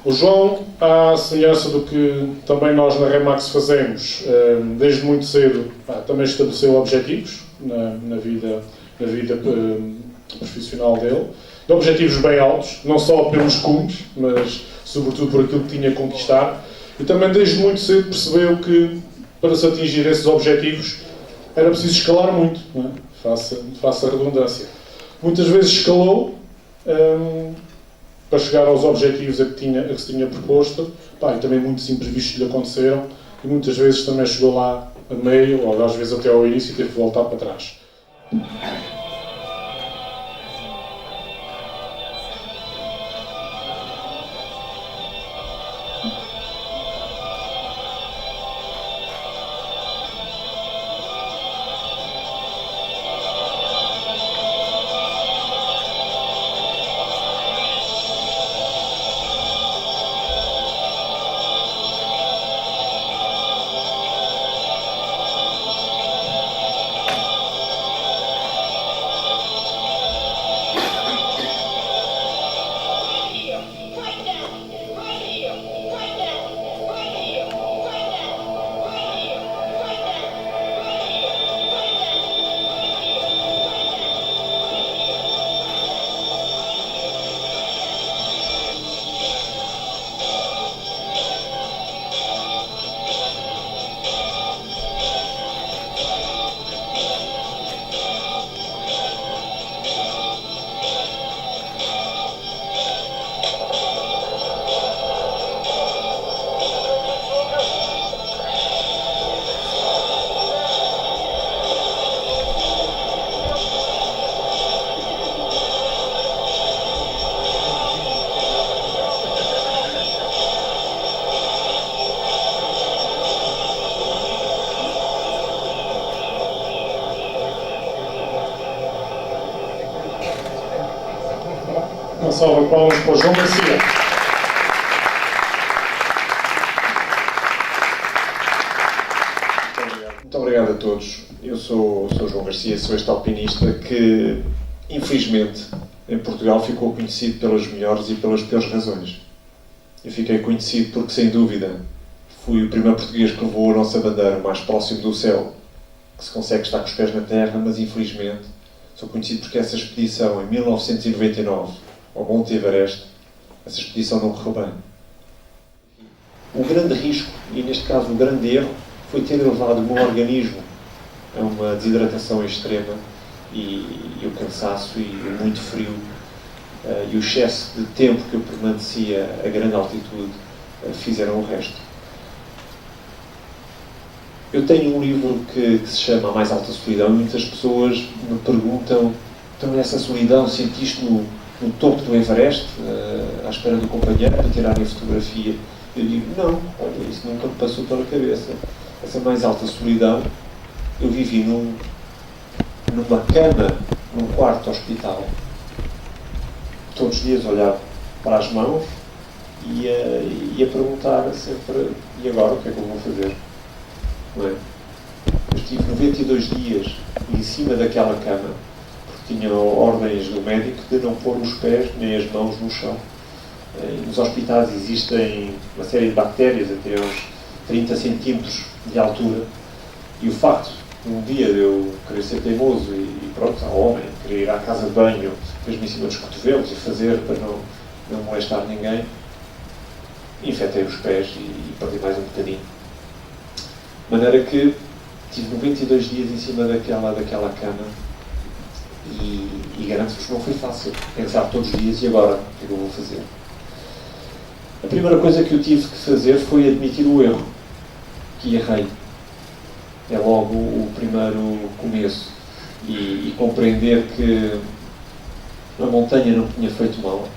O João, à semelhança do que também nós na Remax fazemos, desde muito cedo, também estabeleceu objetivos na vida profissional dele. Objetivos bem altos, não só pelos cumes, mas sobretudo por aquilo que tinha a conquistar. E também desde muito cedo percebeu que para se atingir esses objetivos era preciso escalar muito, não é? Faça a redundância. Muitas vezes escalou para chegar aos objetivos a que se tinha proposto, e também muitos imprevistos lhe aconteceram e muitas vezes também chegou lá a meio, ou às vezes até ao início, e teve que voltar para trás. Uma salva de palmas para o João Garcia. Muito obrigado a todos. Eu sou o João Garcia, sou este alpinista que, infelizmente, em Portugal ficou conhecido pelas melhores e pelas piores razões. Eu fiquei conhecido porque, sem dúvida, fui o primeiro português que levou a nossa bandeira mais próximo do céu, que se consegue estar com os pés na terra, mas, infelizmente, sou conhecido porque essa expedição, em 1999, ao Monte Everest, essa expedição não correu bem. O grande risco, e neste caso o grande erro, foi ter levado o meu organismo a uma desidratação extrema e o cansaço e o muito frio e o excesso de tempo que eu permanecia a grande altitude fizeram o resto. Eu tenho um livro que se chama A Mais Alta Solidão e muitas pessoas me perguntam: então essa solidão sentiste no topo do Everest, à espera do companheiro para tirarem a fotografia? Eu digo: não, olha, isso nunca me passou pela cabeça. Essa mais alta solidão eu vivi numa cama, num quarto de hospital, todos os dias a olhar para as mãos e a perguntar sempre: e agora o que é que eu vou fazer? Não é? Eu estive 92 dias em cima daquela cama, porque tinha ordens do médico de não pôr os pés nem as mãos no chão. Nos hospitais existem uma série de bactérias até aos 30 centímetros de altura, e o facto de um dia eu querer ser teimoso e pronto, ao homem, querer ir à casa de banho, mesmo em cima dos cotovelos, e fazer para não molestar ninguém, infectei os pés e perdi mais um bocadinho. De maneira que tive 92 dias em cima daquela cama e garanto-vos que não foi fácil pensar todos os dias: e agora? O que é que eu vou fazer? A primeira coisa que eu tive que fazer foi admitir o erro, que errei. É logo o primeiro começo. E compreender que a montanha não tinha feito mal.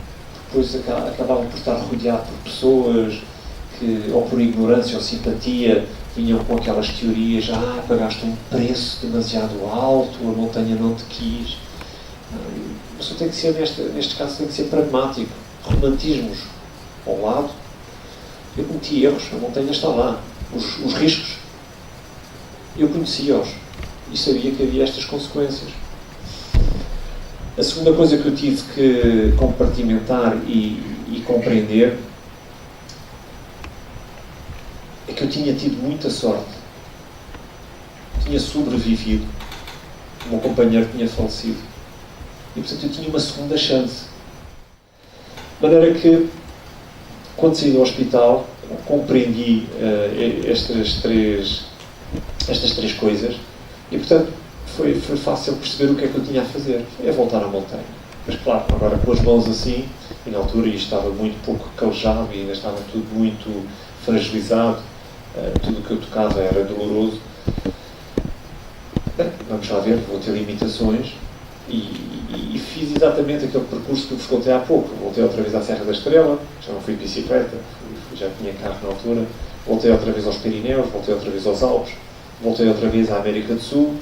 Depois acabava por estar rodeado por pessoas que, ou por ignorância ou simpatia, vinham com aquelas teorias: pagaste um preço demasiado alto, a montanha não te quis. Mas tem que ser, neste caso, tem que ser pragmático. Romantismos ao lado. Eu cometi erros, a montanha está lá. Os riscos, eu conhecia-os e sabia que havia estas consequências. A segunda coisa que eu tive que compartimentar e compreender é que eu tinha tido muita sorte. Tinha sobrevivido. O meu companheiro tinha falecido. E, portanto, eu tinha uma segunda chance. De maneira que, quando saí do hospital, compreendi estas três coisas e, portanto, foi fácil perceber o que é que eu tinha a fazer. É voltar à montanha. Mas, claro, agora com as mãos assim, e na altura isto estava muito pouco calejado e ainda estava tudo muito fragilizado, tudo o que eu tocava era doloroso. Bem, vamos lá ver, vou ter limitações e fiz exatamente aquele percurso que eu vos contei há pouco. Voltei outra vez à Serra da Estrela, já não fui de bicicleta, já tinha carro na altura, voltei outra vez aos Pirineus, voltei outra vez aos Alpes, voltei outra vez à América do Sul,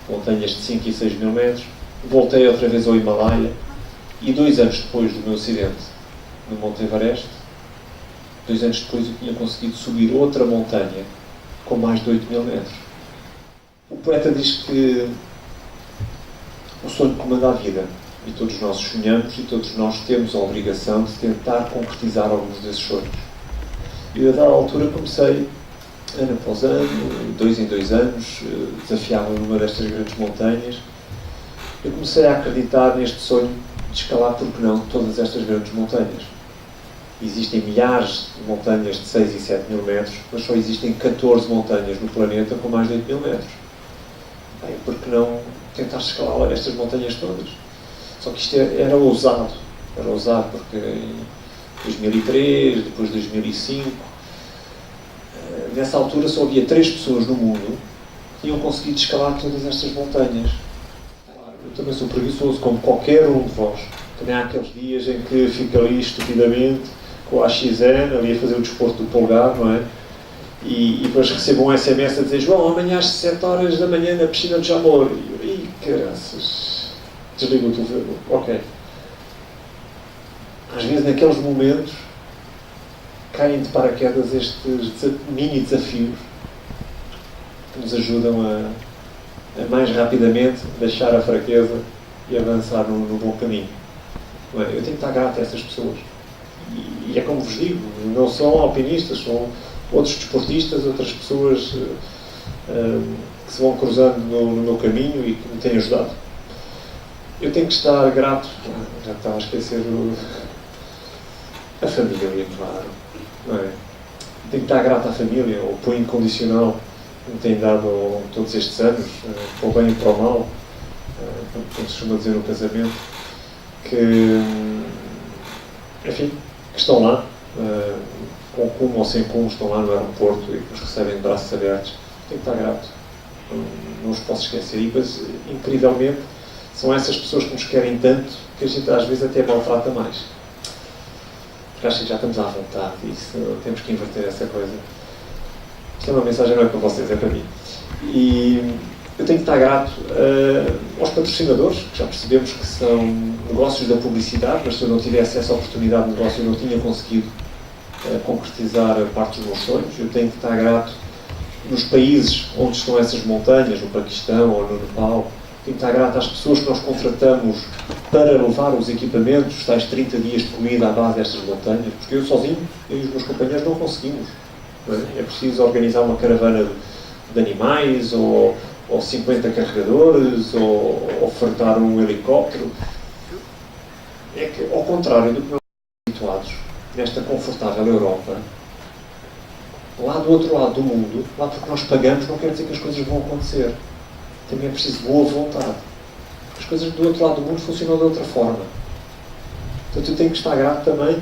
montanhas de 5 e 6 mil metros, voltei outra vez ao Himalaia e 2 anos depois do meu acidente no Monte Everest, 2 anos depois eu tinha conseguido subir outra montanha com mais de 8 mil metros. O poeta diz que o sonho comanda a vida e todos nós sonhamos e todos nós temos a obrigação de tentar concretizar alguns desses sonhos. E a dada altura comecei, ano após ano, 2 em 2 anos, desafiava-me numa destas grandes montanhas. Eu comecei a acreditar neste sonho de escalar, porque não, todas estas grandes montanhas. Existem milhares de montanhas de 6 e 7 mil metros, mas só existem 14 montanhas no planeta com mais de 8 mil metros. Bem, por que não tentar escalar estas montanhas todas? Só que isto era ousado porque em 2003, depois de 2005, nessa altura só havia 3 pessoas no mundo que tinham conseguido escalar todas estas montanhas. Eu também sou preguiçoso, como qualquer um de vós. Também há aqueles dias em que fico ali estupidamente com a AXN, ali a fazer o desporto do polegar, não é? E depois recebo um SMS a dizer: João, amanhã às 7 horas da manhã na piscina de Jamor. E caraças, desligo o telefone. Ok. Às vezes, naqueles momentos, caem de paraquedas estes mini desafios que nos ajudam a mais rapidamente deixar a fraqueza e avançar no bom caminho. Não é? Eu tenho que estar grato a essas pessoas. E é como vos digo, não são alpinistas, são outros desportistas, outras pessoas que se vão cruzando no meu caminho e que me têm ajudado. Eu tenho que estar grato, já estava a esquecer a família, claro. Não é? Tenho que estar grato à família, ao apoio incondicional que me tem dado todos estes anos, para o bem e para o mal, como se costuma dizer no casamento, que, enfim, que estão lá, com cume ou sem cume, estão lá no aeroporto e que nos recebem de braços abertos. Tenho que estar grato, não os posso esquecer. E depois, incrivelmente, são essas pessoas que nos querem tanto que a gente às vezes até maltrata mais. Porque acho que já estamos à vontade e temos que inverter essa coisa. Isto é uma mensagem, não é para vocês, é para mim. E eu tenho que estar grato aos patrocinadores, que já percebemos que são negócios da publicidade, mas se eu não tivesse essa oportunidade de negócio eu não tinha conseguido concretizar parte dos meus sonhos. Eu tenho que estar grato nos países onde estão essas montanhas, no Paquistão ou no Nepal. Tenho que estar grato às pessoas que nós contratamos para levar os equipamentos, tais 30 dias de comida à base destas montanhas, porque eu sozinho, eu e os meus companheiros não conseguimos. Não é? É preciso organizar uma caravana de animais, ou 50 carregadores, ou ofertar um helicóptero. É que, ao contrário do que nós estamos habituados, nesta confortável Europa, lá do outro lado do mundo, lá porque nós pagamos, não quer dizer que as coisas vão acontecer. Também é preciso boa vontade. As coisas do outro lado do mundo funcionam de outra forma. Portanto, eu tenho que estar grato também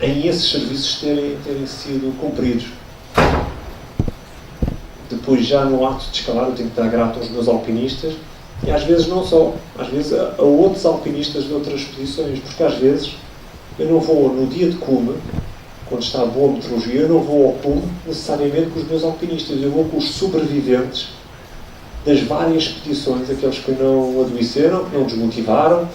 em esses serviços terem sido cumpridos. Depois, já no ato de escalar, eu tenho que estar grato aos meus alpinistas, e às vezes não só, às vezes a outros alpinistas de outras posições, porque às vezes eu não vou no dia de cume, quando está boa meteorologia, eu não vou ao cume necessariamente com os meus alpinistas, eu vou com os sobreviventes das várias expedições, aqueles que não adoeceram, que não desmotivaram,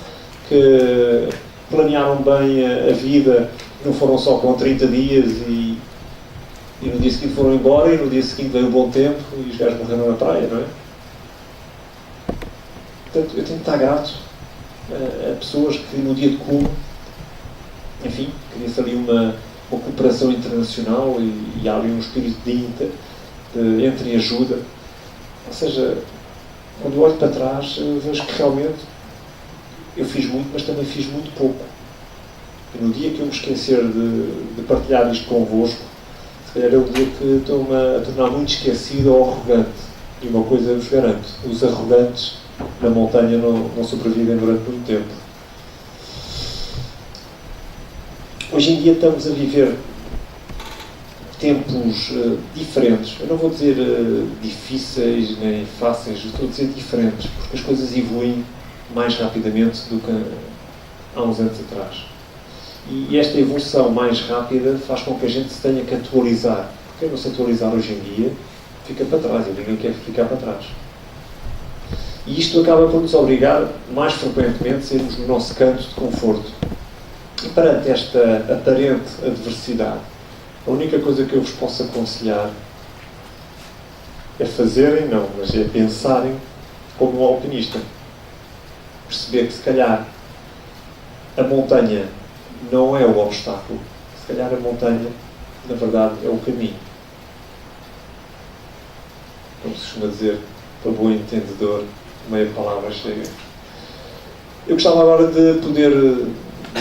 que planearam bem a vida, não foram só com 30 dias e no dia seguinte foram embora, e no dia seguinte veio o bom tempo e os gajos morreram na praia, não é? Portanto, eu tenho que estar grato a pessoas que no dia de cume, enfim, cria-se ali uma cooperação internacional e há ali um espírito de entreajuda. Ou seja, quando eu olho para trás, eu vejo que realmente eu fiz muito, mas também fiz muito pouco. E no dia que eu me esquecer de partilhar isto convosco, se calhar é o dia que estou-me a tornar muito esquecido ou arrogante. E uma coisa eu vos garanto, os arrogantes na montanha não sobrevivem durante muito tempo. Hoje em dia estamos a viver tempos diferentes. Eu não vou dizer difíceis nem fáceis, estou a dizer diferentes, porque as coisas evoluem mais rapidamente do que há uns anos atrás. E esta evolução mais rápida faz com que a gente se tenha que atualizar. Quem não se atualizar hoje em dia fica para trás, e ninguém quer ficar para trás. E isto acaba por nos obrigar, mais frequentemente, a sermos no nosso canto de conforto. E perante esta aparente adversidade, a única coisa que eu vos posso aconselhar é fazerem, não, mas é pensarem como um alpinista. Perceber que, se calhar, a montanha não é o obstáculo. Se calhar a montanha, na verdade, é o caminho. Como se costuma dizer, para bom entendedor, meia palavra chega. Eu gostava agora de poder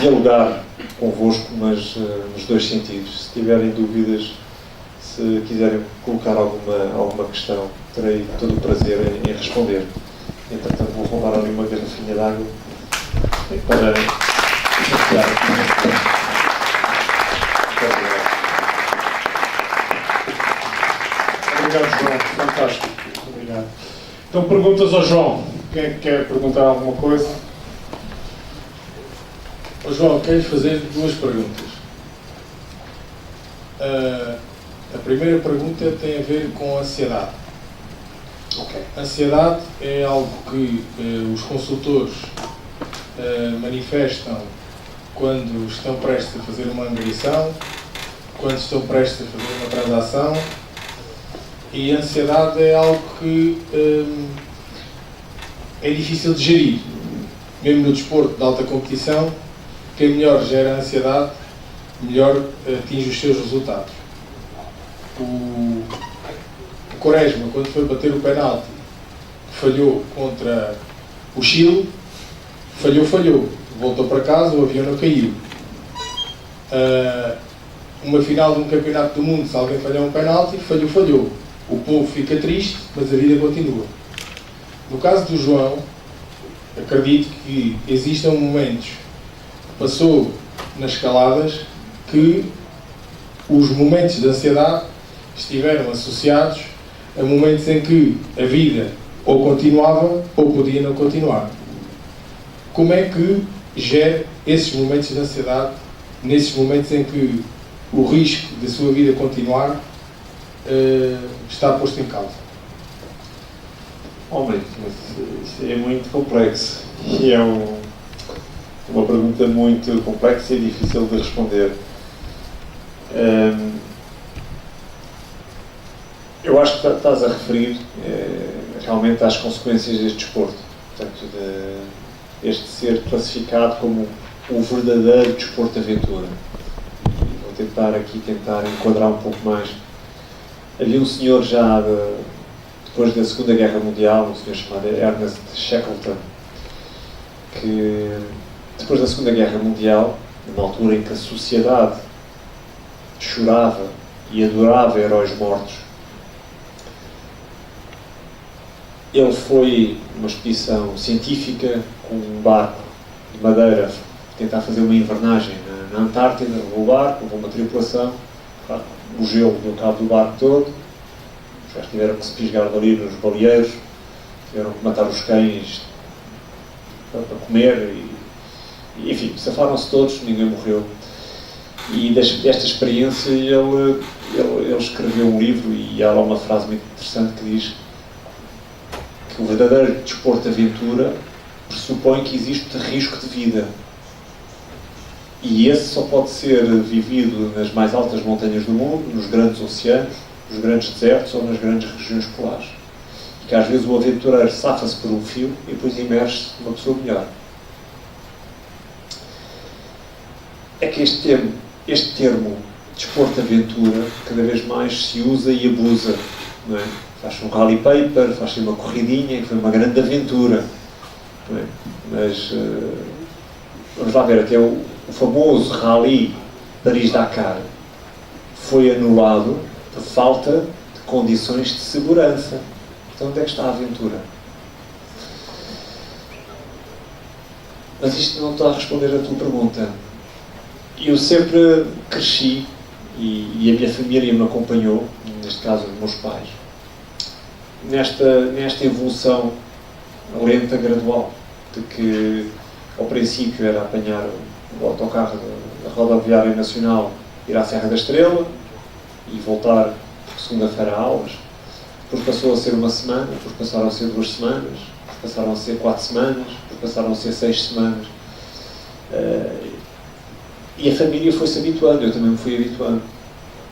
dialogar convosco, mas nos dois sentidos. Se tiverem dúvidas, se quiserem colocar alguma questão, terei todo o prazer em responder. Entretanto, vou roubar ali uma garrafinha de água para Obrigado, João. Fantástico. Obrigado. Então, perguntas ao João. Quem é que quer perguntar alguma coisa? Ô João, quero fazer duas perguntas. A primeira pergunta tem a ver com a ansiedade. A ansiedade é algo que os consultores manifestam quando estão prestes a fazer uma angariação, quando estão prestes a fazer uma transação, e a ansiedade é algo que é difícil de gerir. Mesmo no desporto de alta competição, quem melhor gera a ansiedade, melhor atinge os seus resultados. O Quaresma, quando foi bater o penalti, falhou contra o Chile, falhou. Voltou para casa, o avião não caiu. Uma final de um campeonato do mundo, se alguém falhar um penalti, falhou. O povo fica triste, mas a vida continua. No caso do João, acredito que existam momentos que passou nas escaladas que os momentos de ansiedade estiveram associados a momentos em que a vida ou continuava ou podia não continuar. Como é que gera esses momentos de ansiedade, nesses momentos em que o risco da sua vida continuar está posto em causa? Homem, isso é muito complexo e é uma pergunta muito complexa e difícil de responder. Eu acho que estás a referir realmente às consequências deste desporto, portanto, este ser classificado como o verdadeiro desporto de aventura. E vou tentar enquadrar um pouco mais. Havia um senhor já depois da Segunda Guerra Mundial, um senhor chamado Ernest Shackleton, que depois da Segunda Guerra Mundial, numa altura em que a sociedade chorava e adorava heróis mortos, ele foi numa expedição científica com um barco de madeira tentar fazer uma invernagem na Antártida, levou o barco, levou uma tripulação, claro, o gelo deu cabo do barco todo, os gajos tiveram que se pisgar dali nos baleeiros, tiveram que matar os cães para comer, e enfim, safaram-se todos, ninguém morreu. E desta experiência ele escreveu um livro, e há lá uma frase muito interessante que diz que o verdadeiro desporto de aventura pressupõe que existe risco de vida. E esse só pode ser vivido nas mais altas montanhas do mundo, nos grandes oceanos, nos grandes desertos ou nas grandes regiões polares. E que às vezes o aventureiro safa-se por um fio e depois emerge-se uma pessoa melhor. É que este termo desporto de aventura cada vez mais se usa e abusa, não é? Faz-se um rally paper, faz-se uma corridinha, que foi uma grande aventura, não é? Mas vamos lá ver, até o famoso rally Paris-Dakar foi anulado por falta de condições de segurança. Então onde é que está a aventura? Mas isto não está a responder a tua pergunta. Eu sempre cresci, e a minha família me acompanhou, neste caso os meus pais, nesta evolução lenta, gradual, de que ao princípio era apanhar o autocarro da rodoviária nacional, ir à Serra da Estrela e voltar segunda-feira a aulas. Depois passou a ser uma semana, depois passaram a ser 2 semanas, depois passaram a ser 4 semanas, depois passaram a ser 6 semanas. E a família foi-se habituando, eu também me fui habituando.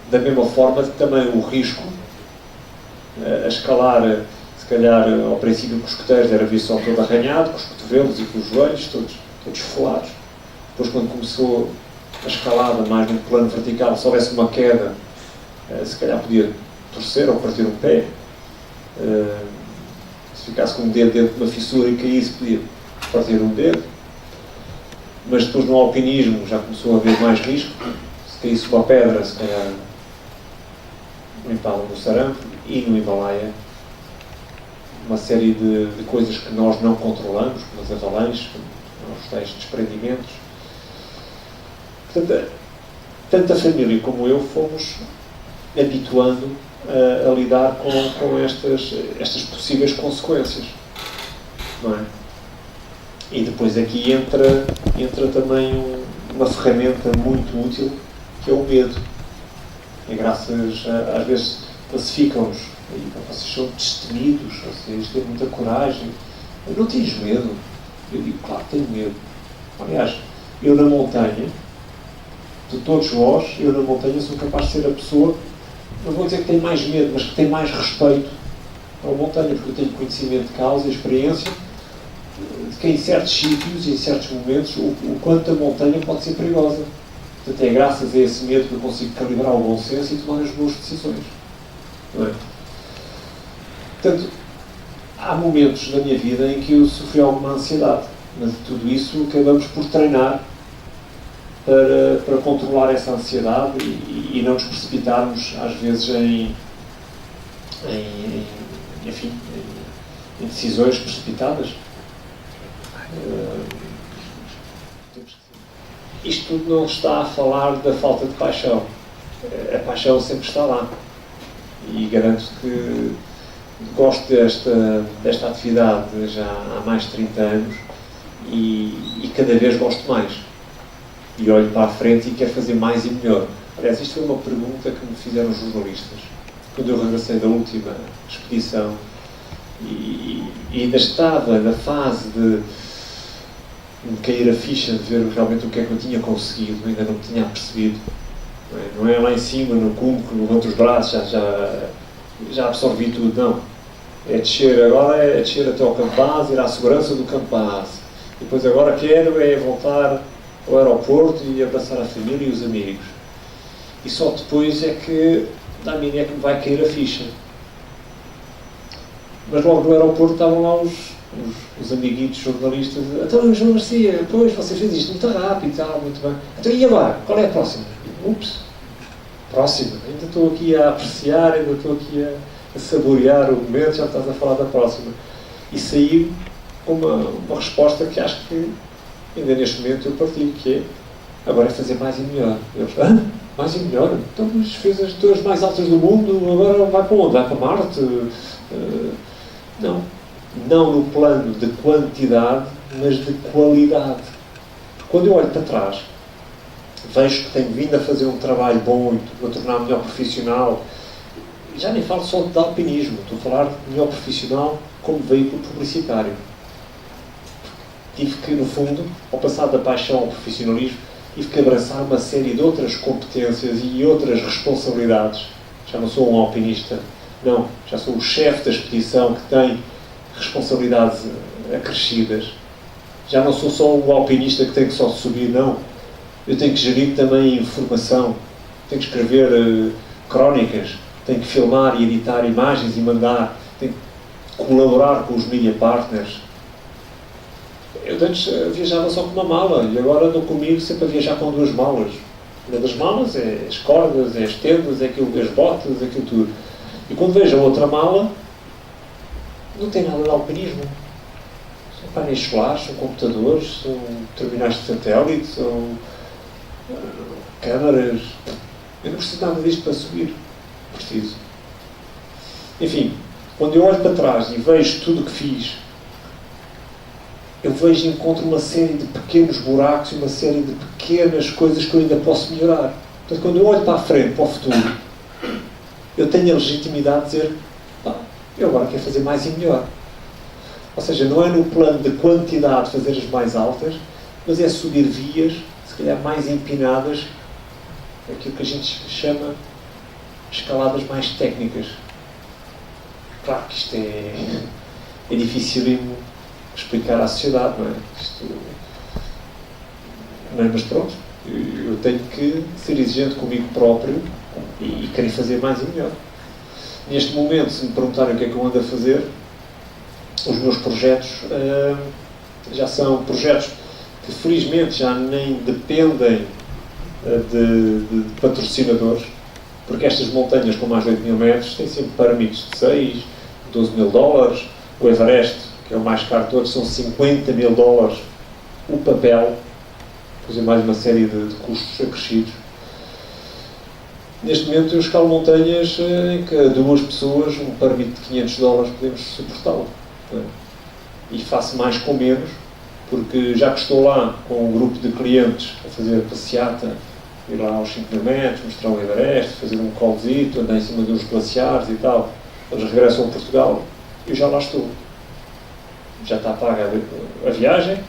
Da mesma forma que também o risco a escalar, se calhar ao princípio com os escoteiros era visto só todo arranhado, com os cotovelos e com os joelhos, todos esfolados. Depois quando começou a escalada mais no plano vertical, se houvesse uma queda, se calhar podia torcer ou partir um pé. Se ficasse com um dedo dentro de uma fissura e caísse, podia partir um dedo. Mas depois no alpinismo já começou a haver mais risco. Se caísse uma pedra, se calhar limpavam no sarampo. E no Himalaia, uma série de coisas que nós não controlamos, como as avalanches, como os tais desprendimentos. Portanto, tanto a família como eu fomos habituando a lidar com estas possíveis consequências. Não é? E depois aqui entra também uma ferramenta muito útil, que é o medo. E graças às vezes classificam-nos, vocês são destemidos, vocês têm muita coragem. Eu não tens medo? Eu digo, claro que tenho medo. Aliás, eu na montanha, de todos vós, eu na montanha sou capaz de ser a pessoa, não vou dizer que tem mais medo, mas que tem mais respeito à montanha, porque eu tenho conhecimento de causa e experiência de que em certos sítios e em certos momentos o quanto a montanha pode ser perigosa. Portanto, é graças a esse medo que eu consigo calibrar o bom senso e tomar as boas decisões. Não é? Portanto, há momentos na minha vida em que eu sofri alguma ansiedade, mas de tudo isso acabamos por treinar para controlar essa ansiedade e não nos precipitarmos às vezes em decisões precipitadas. Isto tudo não está a falar da falta de paixão. A paixão sempre está lá. E garanto que gosto desta atividade já há mais de 30 anos e cada vez gosto mais. E olho para a frente e quero fazer mais e melhor. Aliás, isto foi uma pergunta que me fizeram os jornalistas quando eu regressei da última expedição e ainda estava na fase de me cair a ficha, de ver realmente o que é que eu tinha conseguido, ainda não me tinha percebido. Não é lá em cima, no cume, que levanto os braços, já absorvi tudo, não. É descer agora, é descer até ao Campaz, ir à segurança do Campaz. Depois agora quero é voltar ao aeroporto e abraçar a família e os amigos. E só depois é que a mim é que me vai cair a ficha. Mas logo no aeroporto estavam lá os amiguitos jornalistas. Então, João Garcia, pois, você fez isto muito rápido e tal, muito bem. Então, e agora? Qual é a próxima? Ups, próxima. Ainda estou aqui a apreciar, ainda estou aqui a saborear o momento, já estás a falar da próxima. E saí com uma resposta que acho que ainda neste momento eu partilho, que é agora é fazer mais e melhor. Eles, mais e melhor? Então, mas fez as torres mais altas do mundo, agora vai para onde? Vai para Marte? Não. Não no plano de quantidade, mas de qualidade. Quando eu olho para trás, vejo que tenho vindo a fazer um trabalho bom e a tornar melhor profissional. Já nem falo só de alpinismo, estou a falar de melhor profissional como veículo publicitário. Tive que, no fundo, ao passar da paixão ao profissionalismo, tive que abraçar uma série de outras competências e outras responsabilidades. Já não sou um alpinista, não, já sou o chefe da expedição que tem responsabilidades acrescidas. Já não sou só o alpinista que tem que só subir, não. Eu tenho que gerir também informação, tenho que escrever crónicas, tenho que filmar e editar imagens e mandar, tenho que colaborar com os media partners. Eu antes viajava só com uma mala e agora ando comigo sempre a viajar com 2 malas. Uma das malas é as cordas, é as tendas, é aquilo, as botas, é aquilo tudo. E quando vejo a outra mala, não tem nada de alpinismo. São painéis solares, são computadores, são terminais de satélite, são câmaras. Eu não preciso nada disto para subir. Preciso. Enfim, quando eu olho para trás e vejo tudo o que fiz, eu vejo e encontro uma série de pequenos buracos e uma série de pequenas coisas que eu ainda posso melhorar. Portanto, quando eu olho para a frente, para o futuro, eu tenho a legitimidade de dizer, eu agora quero fazer mais e melhor. Ou seja, não é no plano de quantidade fazer as mais altas, mas é subir vias, se calhar mais empinadas, aquilo que a gente chama escaladas mais técnicas. Claro que isto é dificílimo explicar à sociedade, não é? Mas pronto, eu tenho que ser exigente comigo próprio e querer fazer mais e melhor. Neste momento, se me perguntarem o que é que eu ando a fazer, os meus projetos já são projetos que felizmente já nem dependem de patrocinadores, porque estas montanhas com mais de 8 mil metros têm sempre parâmetros de 6, 12 mil dólares. O Everest, que é o mais caro de todos, são 50 mil dólares o papel, depois mais uma série de custos acrescidos. Neste momento eu escalo montanhas em que a 2 pessoas, um parâmetro de 500 dólares, podemos suportá-lo. E faço mais com menos, porque já que estou lá com um grupo de clientes a fazer passeata, ir lá aos 5 mil metros, mostrar o Everest, fazer um callzito, andar em cima dos glaciares e tal, eles regressam a Portugal, eu já lá estou. Já está paga a viagem,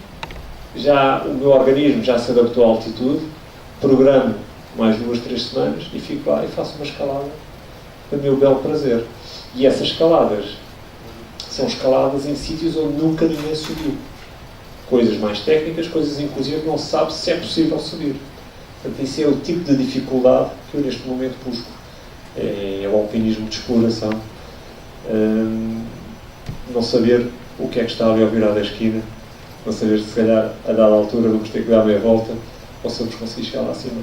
já o meu organismo já se adaptou à altitude, programo mais 2, 3 semanas e fico lá e faço uma escalada para o meu belo prazer. E essas escaladas são escaladas em sítios onde nunca ninguém subiu. Coisas mais técnicas, coisas inclusive que não se sabe se é possível subir. Portanto, isso é o tipo de dificuldade que eu neste momento busco. É o alpinismo de exploração. Não saber o que é que está ali ao virar da esquina, não saber se calhar a dada altura vamos ter que dar meia volta ou se vamos conseguir chegar lá acima.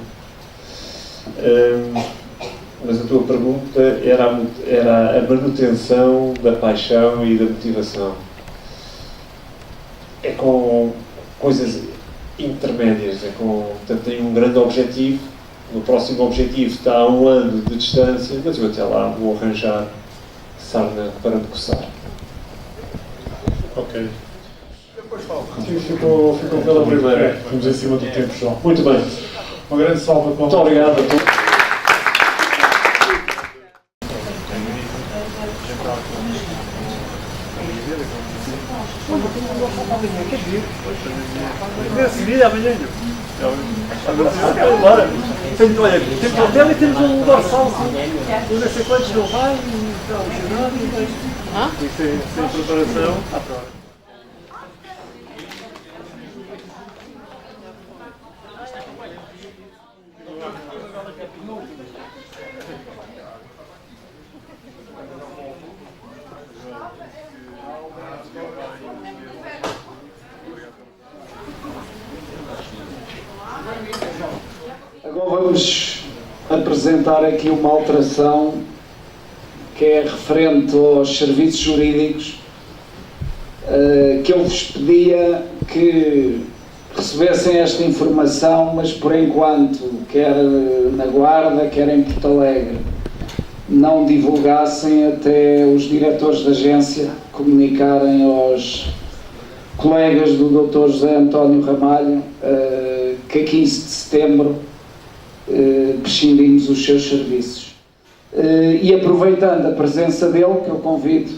Mas a tua pergunta era a manutenção da paixão e da motivação. É com coisas intermédias, portanto tenho um grande objetivo, o próximo objetivo está a 1 ano de distância, mas eu até lá vou arranjar sarna para me coçar. Ok. Ficou pela primeira. Estamos em cima do tempo, João. Muito bem. Uma grande salva de palmas. Muito obrigado a todos. Seguida amanhã. Agora, temos hotel e temos um dorsal, não sei quantos não vai, e está lesionado, e sem preparação. Agora vamos apresentar aqui uma alteração que é referente aos serviços jurídicos, que eu vos pedia que recebessem esta informação, mas por enquanto, quer na Guarda, quer em Porto Alegre, não divulgassem até os diretores da agência comunicarem aos colegas do Dr. José António Ramalho que a 15 de setembro prescindimos os seus serviços. E aproveitando a presença dele, que eu convido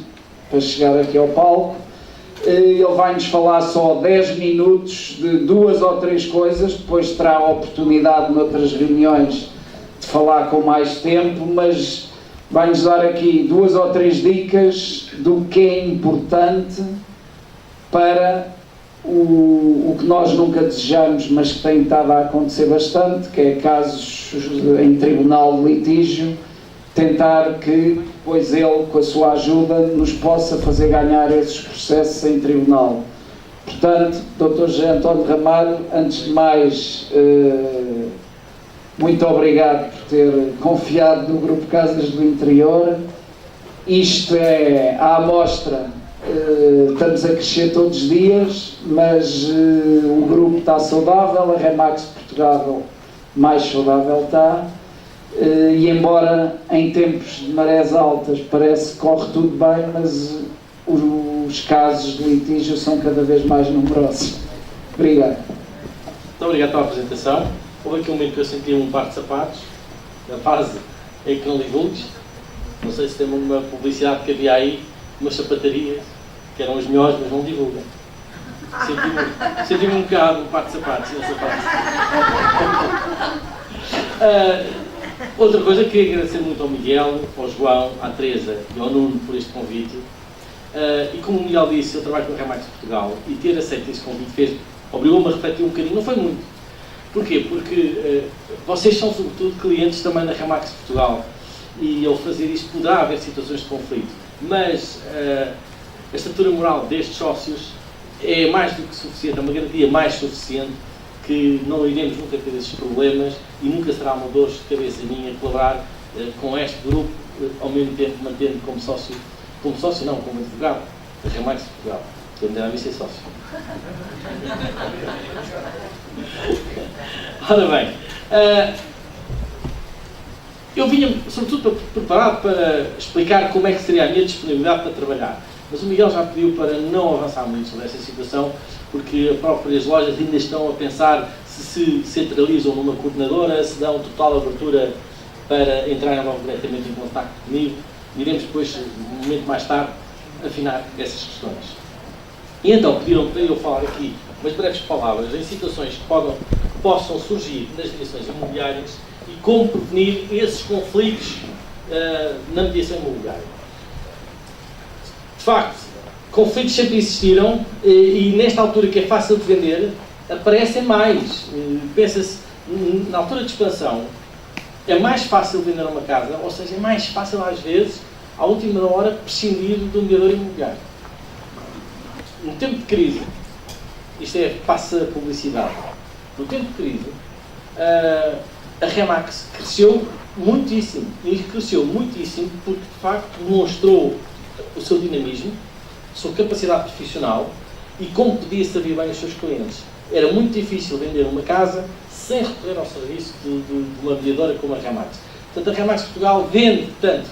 para chegar aqui ao palco, ele vai-nos falar só 10 minutos de 2 ou 3 coisas, depois terá a oportunidade noutras reuniões de falar com mais tempo, mas vai-nos dar aqui 2 ou 3 dicas do que é importante para o que nós nunca desejamos, mas que tem estado a acontecer bastante, que é casos em tribunal de litígio, tentar que depois ele, com a sua ajuda, nos possa fazer ganhar esses processos em tribunal. Portanto, Dr. José António Ramalho, antes de mais, muito obrigado por ter confiado no Grupo Casas do Interior. Isto é a amostra, estamos a crescer todos os dias, mas o grupo está saudável, a Remax Portugal mais saudável está. E embora em tempos de marés altas parece que corre tudo bem, mas os casos de litígio são cada vez mais numerosos. Obrigado. Muito obrigado pela apresentação. Houve aqui um momento que eu senti um par de sapatos, na fase em que não divulgues. Não sei se tem uma publicidade que havia aí, umas sapatarias, que eram as melhores, mas não divulgam. Senti-me um bocado um par de sapatos nessa fase. Outra coisa, queria agradecer muito ao Miguel, ao João, à Teresa e ao Nuno por este convite. E como o Miguel disse, eu trabalho com a Remax Portugal e ter aceito este convite obrigou-me a refletir um bocadinho, não foi muito. Porquê? Porque vocês são sobretudo clientes também da Remax Portugal e ao fazer isto poderá haver situações de conflito, mas a estrutura moral destes sócios é mais do que suficiente, é uma garantia mais suficiente que não iremos nunca ter esses problemas e nunca será uma dor de cabeça minha colaborar com este grupo, ao mesmo tempo mantendo como sócio não, como advogado da Remax Portugal, que eu me deve a mim ser sócio. Ora bem, eu vinha sobretudo preparado para explicar como é que seria a minha disponibilidade para trabalhar, mas o Miguel já pediu para não avançar muito sobre essa situação, porque as próprias lojas ainda estão a pensar se centralizam numa coordenadora, se dão total abertura para entrarem logo diretamente em contato comigo. Iremos depois, um momento mais tarde, afinar essas questões. E então pediram para eu falar aqui umas breves palavras em situações que possam surgir nas direções imobiliárias e como prevenir esses conflitos na mediação imobiliária. De facto, conflitos sempre existiram e nesta altura que é fácil de vender, aparecem mais. Pensa-se, na altura de expansão, é mais fácil vender uma casa, ou seja, é mais fácil às vezes, à última hora, prescindir do mediador imobiliário. No tempo de crise, isto passa a publicidade, no tempo de crise, a Remax cresceu muitíssimo, e cresceu muitíssimo porque de facto demonstrou o seu dinamismo, a sua capacidade profissional e como podia servir bem os seus clientes. Era muito difícil vender uma casa sem recorrer ao serviço de uma mediadora como a Remax. Portanto, a Remax Portugal vende tanto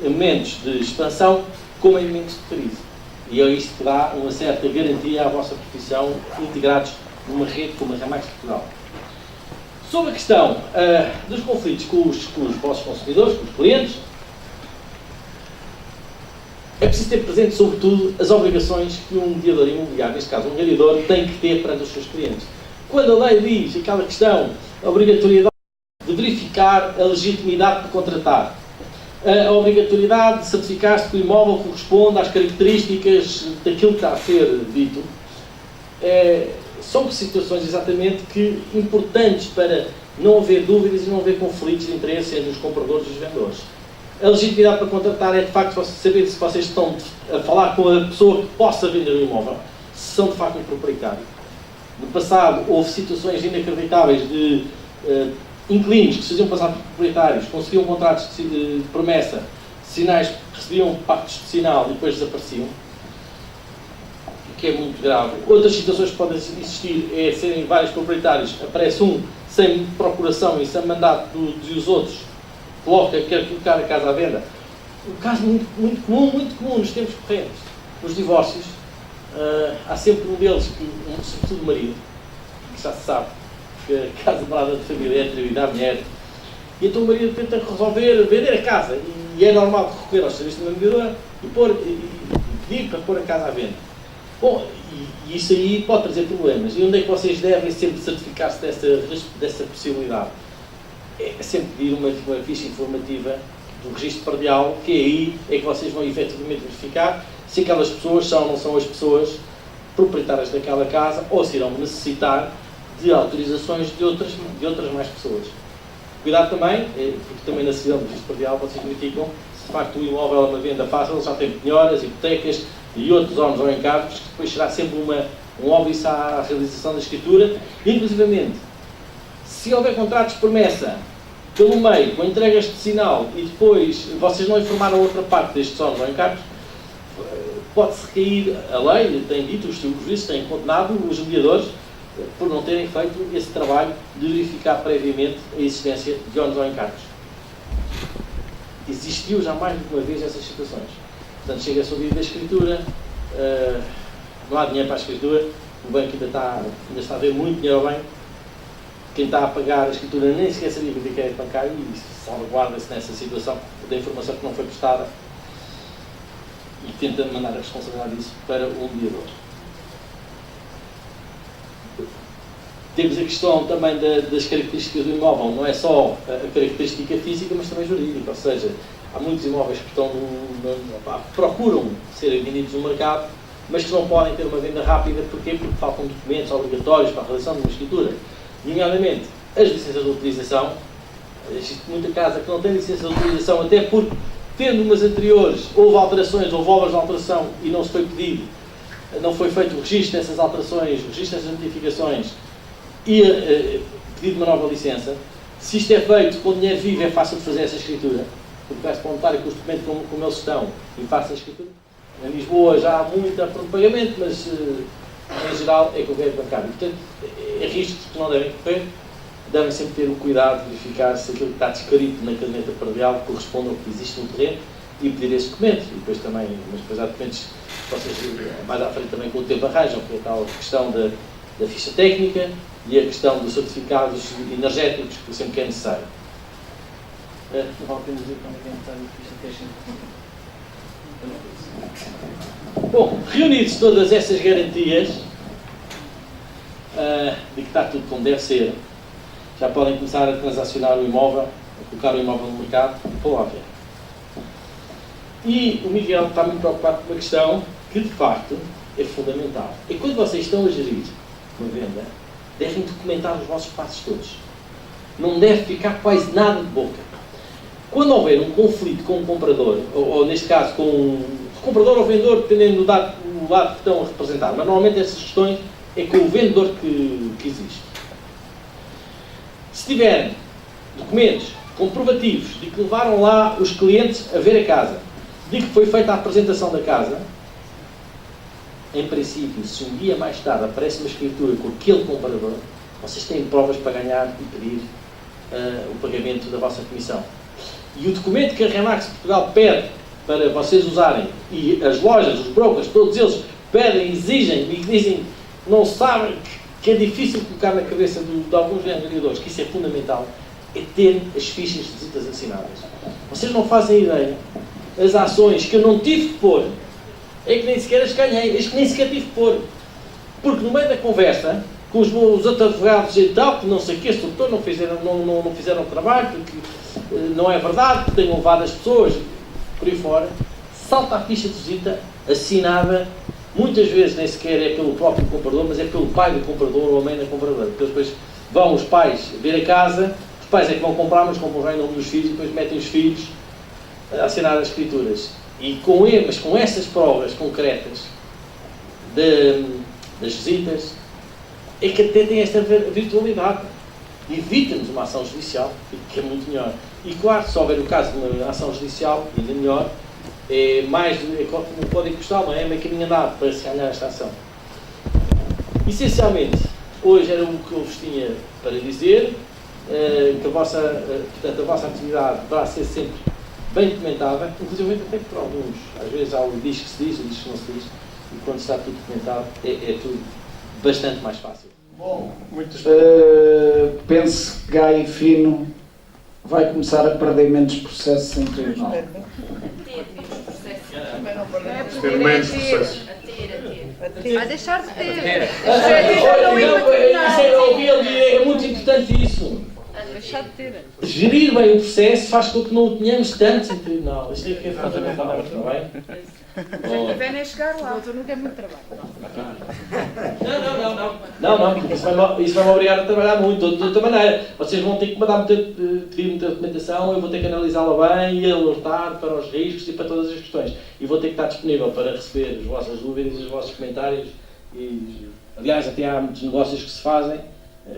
em momentos de expansão como em momentos de crise. E é isto que dá uma certa garantia à vossa profissão integrados numa rede como a Remax Portugal. Sobre a questão dos conflitos com os vossos consumidores, com os clientes, é preciso ter presente, sobretudo, as obrigações que um mediador imobiliário, neste caso um mediador, tem que ter perante os seus clientes. Quando a lei diz aquela questão, a obrigatoriedade de verificar a legitimidade de contratar, a obrigatoriedade de certificar-se que o imóvel corresponde às características daquilo que está a ser dito, são situações exatamente importantes para não haver dúvidas e não haver conflitos de interesse entre os compradores e os vendedores. A legitimidade para contratar é de facto saber se vocês estão a falar com a pessoa que possa vender o imóvel, se são de facto um proprietário. No passado houve situações inacreditáveis de inquilinos que se faziam passar por proprietários, conseguiam contratos de promessa, sinais, recebiam pactos de sinal e depois desapareciam. que é muito grave. Outras situações que podem existir é serem vários proprietários, aparece um sem procuração e sem mandato dos outros, quer colocar a casa à venda. Um caso muito comum nos tempos correntes. Os divórcios, há sempre um deles, sobretudo o marido, que já se sabe que a casa de morada de família é atribuída à mulher, e então o marido tenta resolver vender a casa, e é normal recorrer aos serviços de uma mediadora e pedir para pôr a casa à venda. Bom, e isso aí pode trazer problemas. E onde é que vocês devem sempre certificar-se dessa possibilidade? É sempre pedir uma ficha informativa do registro predial, que aí é que vocês vão efetivamente verificar se aquelas pessoas são ou não são as pessoas proprietárias daquela casa, ou se irão necessitar de autorizações de outras mais pessoas. Cuidado também, porque também na certidão do registro predial vocês verificam se de facto o imóvel é uma venda fácil, já tem penhoras, hipotecas e outros ônus ou encargos, que depois será sempre um óbice à realização da escritura, inclusivamente, se houver contratos de promessa pelo meio, com entregas de sinal, e depois vocês não informaram a outra parte destes ônus ou encargos, pode-se recair a lei, tem dito, os juízes têm condenado os mediadores por não terem feito esse trabalho de verificar previamente a existência de ônus ou encargos. Existiu já mais de uma vez essas situações. Portanto, chega-se ao dia da escritura, não há dinheiro para a escritura, o banco ainda está a ver muito dinheiro ao banco, quem está a pagar a escritura nem sequer sabia que é bancário e salvaguarda-se nessa situação da informação que não foi prestada e tenta mandar a responsabilidade disso para o mediador. Temos a questão também das características do imóvel, não é só a característica física, mas também jurídica, ou seja, há muitos imóveis que procuram serem vendidos no mercado, mas que não podem ter uma venda rápida. Porquê? Porque faltam documentos obrigatórios para a realização de uma escritura, nomeadamente as licenças de utilização. Existe muita casa que não tem licença de utilização, até porque, tendo umas anteriores, houve alterações, houve obras de alteração e não se foi pedido, não foi feito o registro dessas alterações, o registro dessas notificações e pedido uma nova licença. Se isto é feito com dinheiro vivo, é fácil de fazer essa escritura, porque vai-se para o notário com os documentos como eles estão e faz a escritura. Em Lisboa já há muito pronto pagamento, mas em geral é com o crédito bancário. Portanto, é riscos que não devem correr, devem sempre ter o cuidado de verificar se aquilo que está descrito na caderneta predial corresponde ao que existe no terreno e pedir esse documento. E depois também, mas depois há documentos que vocês mais à frente também com o tempo arranjam, que é a tal questão da ficha técnica e a questão dos certificados energéticos, que sempre que é necessário. Não vale a pena dizer quando é necessário a ficha técnica. Bom, reunidas todas essas garantias de que está tudo como deve ser, já podem começar a transacionar o imóvel, a colocar o imóvel no mercado e pô-lo à venda. E o Miguel está muito preocupado com uma questão que de facto é fundamental. É quando vocês estão a gerir uma venda, devem documentar os vossos passos todos. Não deve ficar quase nada de boca. Quando houver um conflito com o comprador, ou neste caso com o comprador ou vendedor, dependendo do lado que estão a representar, mas normalmente essas questões é com o vendedor que existe. Se tiverem documentos comprovativos de que levaram lá os clientes a ver a casa, de que foi feita a apresentação da casa, em princípio, se um dia mais tarde aparece uma escritura com aquele comprador, vocês têm provas para ganhar e pedir o pagamento da vossa comissão. E o documento que a Remax Portugal pede para vocês usarem, e as lojas, os brokers, todos eles pedem, exigem e dizem, não sabem que é difícil colocar na cabeça de alguns vendedores, que isso é fundamental, é ter as fichas de visitas assinadas. Vocês não fazem ideia, as ações que eu não tive que pôr, é que nem sequer as ganhei, as que nem sequer tive que pôr. Porque no meio da conversa, com os outros advogados e tal, que não sei o que, esse doutor não fizeram o trabalho, porque não é verdade, que tenham levado as pessoas por aí fora, salta a ficha de visita assinada, muitas vezes nem sequer é pelo próprio comprador, mas é pelo pai do comprador ou a mãe da compradora, porque depois vão os pais ver a casa, os pais é que vão comprar, mas compram já em nome dos filhos, e depois metem os filhos a assinar as escrituras. E mas com essas provas concretas das visitas, é que até tem esta virtualidade. Evita-nos uma ação judicial, que é muito melhor. E claro, se houver o caso de uma ação judicial, ainda melhor, não pode custar, não é meio caminho andado para se ganhar esta ação. Essencialmente, hoje era o que eu vos tinha para dizer, que portanto, a vossa atividade deverá ser sempre bem documentada, inclusive até por alguns. Às vezes há o diz que se diz, o diz que não se diz, e quando está tudo documentado é tudo bastante mais fácil. Bom, penso que Gaia Fino vai começar a perder menos processos em tribunal. Ter menos processos. Vai deixar de ter. É muito importante isso. Deixar de ter. Gerir bem o processo faz com que não o tenhamos tanto em tribunal. Isto é que é fundamental, está bem? A pena é chegar lá. O doutor não quer muito trabalho. Não, porque isso vai me obrigar a trabalhar muito, de outra maneira. Vocês vão ter que pedir muita documentação, eu vou ter que analisá-la bem e alertar para os riscos e para todas as questões. E vou ter que estar disponível para receber as vossas dúvidas, os vossos comentários. E, aliás, até há muitos negócios que se fazem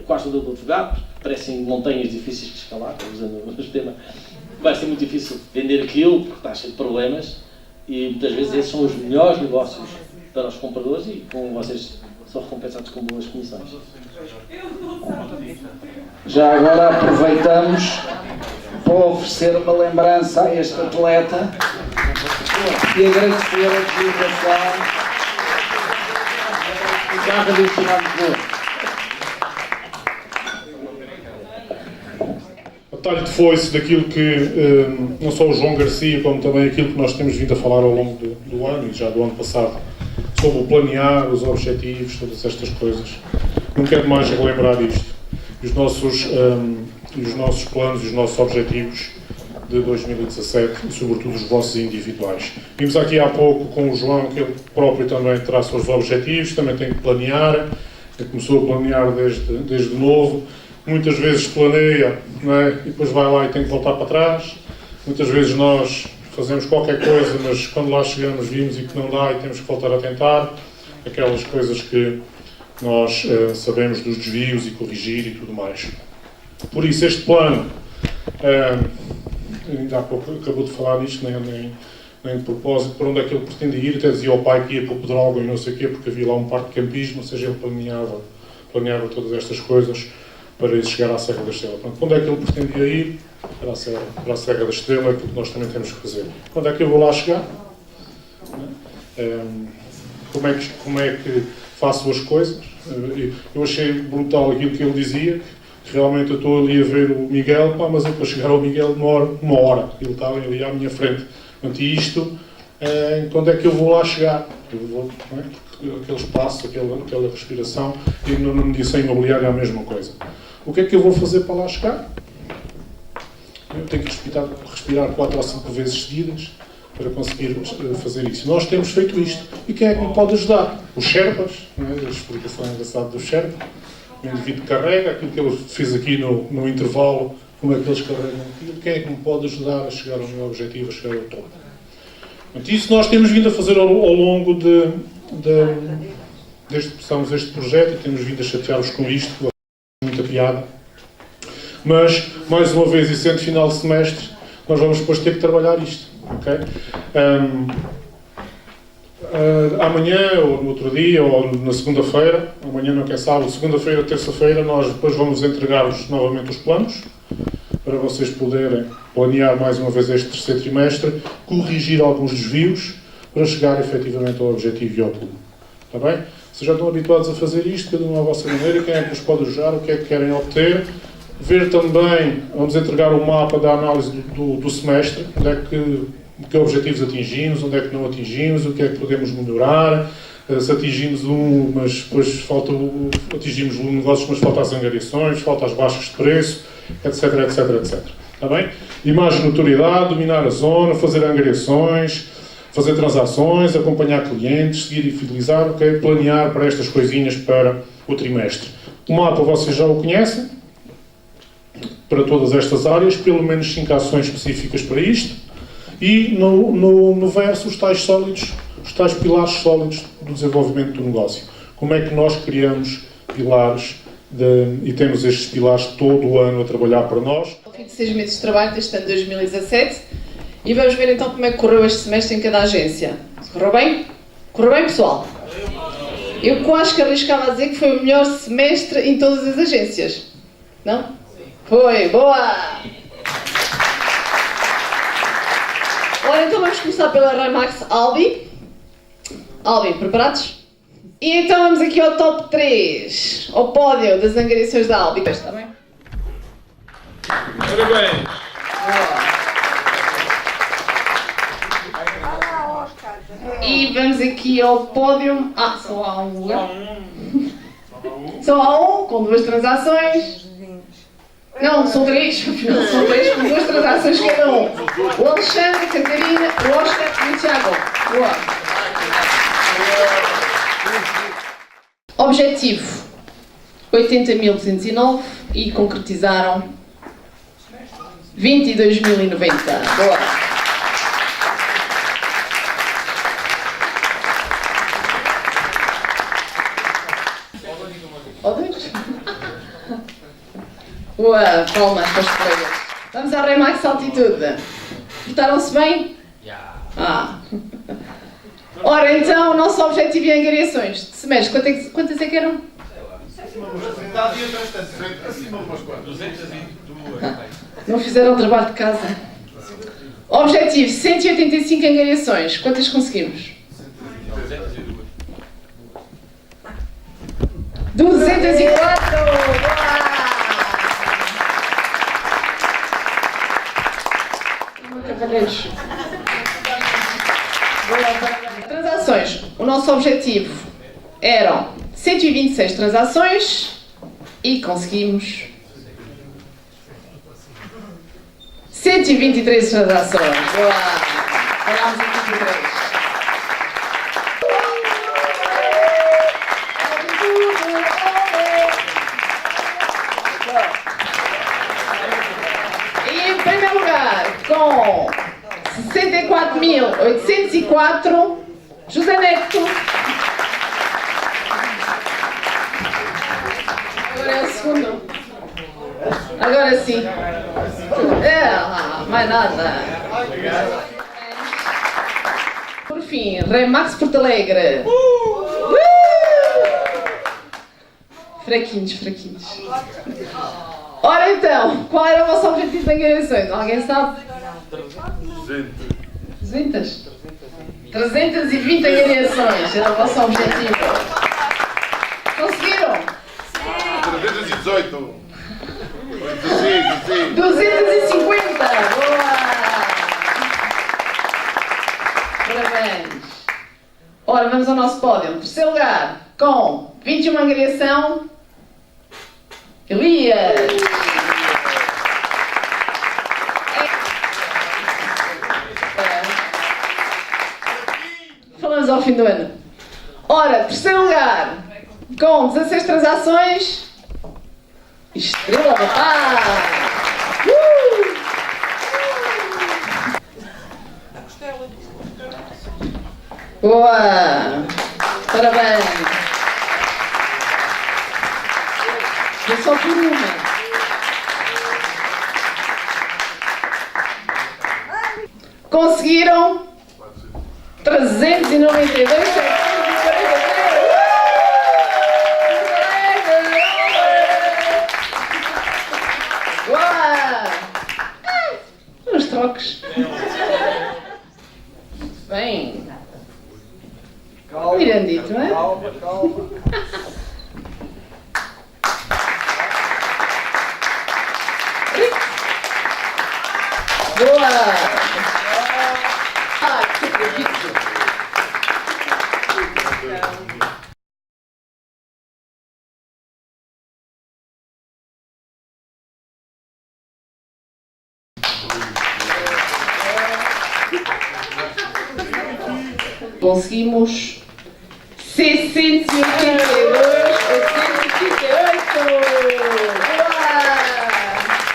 com a ajuda do advogado, parecem montanhas difíceis de escalar, usando o tema. Vai ser muito difícil vender aquilo, porque está cheio de problemas. E muitas vezes esses são os melhores negócios para os compradores e com vocês são recompensados com boas comissões. Já agora aproveitamos para oferecer uma lembrança a este atleta e agradecer a divulgação. Obrigado, muito Talho de foice daquilo que não só o João Garcia, como também aquilo que nós temos vindo a falar ao longo do ano e já do ano passado, sobre o planear, os objetivos, todas estas coisas. Não quero mais relembrar isto. Os nossos planos e os nossos objetivos de 2017 e, sobretudo, os vossos individuais. Vimos aqui há pouco com o João que ele próprio também traça os objetivos, também tem que planear, começou a planear desde novo. Muitas vezes planeia, não é? E depois vai lá e tem que voltar para trás. Muitas vezes nós fazemos qualquer coisa, mas quando lá chegamos vimos e que não dá e temos que voltar a tentar. Aquelas coisas que nós sabemos dos desvios e corrigir e tudo mais. Por isso este plano, ainda há pouco acabou de falar nisto, nem de propósito, para onde é que ele pretendia ir. Até dizia ao pai que ia para o Pedrógão e não sei o quê, porque havia lá um parque de campismo, ou seja, ele planeava todas estas coisas para chegar à Serra da Estrela. Portanto, quando é que ele pretendia ir? Para a Serra da Estrela, é aquilo que nós também temos que fazer. Quando é que eu vou lá chegar? Como é que faço as coisas? Eu achei brutal aquilo que ele dizia, que realmente eu estou ali a ver o Miguel, mas eu para chegar ao Miguel demora uma hora. Ele está ali à minha frente. Portanto, e isto, quando é que eu vou lá chegar? Eu vou, não é? Aquele espaço, aquela respiração, e na mediação imobiliária é a mesma coisa. O que é que eu vou fazer para lá chegar? Eu tenho que respirar 4 ou 5 vezes seguidas para conseguir fazer isso. Nós temos feito isto. E quem é que me pode ajudar? Os Sherpas, não é? A explicação engraçada do Sherpa. O indivíduo carrega, aquilo que ele fez aqui no intervalo, como é que eles carregam aquilo. Quem é que me pode ajudar a chegar ao meu objetivo, a chegar ao topo? Portanto, isso nós temos vindo a fazer ao longo desde que começamos este projeto e temos vindo a chatear-vos com isto, com muita piada. Mas, mais uma vez, e sendo final de semestre, nós vamos depois ter que trabalhar isto. Okay? Amanhã, ou no outro dia, ou na segunda-feira, amanhã não é sábado, segunda-feira, terça-feira, nós depois vamos entregar-vos novamente os planos, para vocês poderem planear mais uma vez este terceiro trimestre, corrigir alguns desvios, para chegar efetivamente ao objetivo e ao plano. Está bem? Vocês já estão habituados a fazer isto, cada um à vossa maneira, quem é que vos pode ajudar, o que é que querem obter. Ver também, vamos entregar o mapa da análise do semestre, onde é que objetivos atingimos, onde é que não atingimos, o que é que podemos melhorar, se atingimos mas depois atingimos negócios, mas falta as angariações, falta as baixas de preço, etc, etc, etc. Está bem? Imagem de notoriedade, dominar a zona, fazer angariações, fazer transações, acompanhar clientes, seguir e fidelizar, okay? Planear para estas coisinhas para o trimestre. O mapa vocês já o conhecem, para todas estas áreas, pelo menos 5 ações específicas para isto, e no verso os tais sólidos, os tais pilares sólidos do desenvolvimento do negócio. Como é que nós criamos pilares e temos estes pilares todo o ano a trabalhar para nós? Ao fim de 6 meses de trabalho deste ano de 2017, e vamos ver então como é que correu este semestre em cada agência. Correu bem? Correu bem, pessoal? Eu quase que arriscava a dizer que foi o melhor semestre em todas as agências. Não? Foi, boa! Ora, então vamos começar pela Remax Albi. Albi, preparados? E então vamos aqui ao top 3, ao pódio das angariações da Albi. Está bem? Parabéns! E vamos aqui ao pódio. Ah, só há um lugar. Só há um, com 2 transações. Não, são 3. São 3 com 2 transações cada um. O Alexandre, a Catarina, o Oscar e o Tiago. Boa. Objetivo 80.209 e concretizaram 22.090. Boa. Boa, palmas para os colegas. Vamos à Remax Altitude. Portaram-se bem? Ah. Ora, então, o nosso objetivo em angariações de semestre, quantas é que eram? Não fizeram o trabalho de casa. Objetivo, 185 angariações. Quantas conseguimos? 204! Cavalheiros. Transações. O nosso objetivo eram 126 transações e conseguimos 123 transações. Boa! Falámos aqui de 3. E em primeiro lugar, com 64.804, José Neto. Agora é o segundo. Agora sim. Mais nada. Por fim, Remax Porto Alegre. Fraquinhos. Ora então, qual era o vosso objetivo de angariações? Alguém sabe? 200? 320 angariações era o vosso objetivo. Conseguiram? 318. 250! Boa! Parabéns! Ora, vamos ao nosso pódio. Terceiro lugar, com 21 angariação, Elias! Falamos ao fim do ano. Ora, terceiro lugar, com 16 transações, Estrela da Paz! Boa! Parabéns! Eu só por uma. Conseguiram 392. Os trocos. Bem. Mirandito, não é? Boa! Que bonito! Conseguimos 682, 838!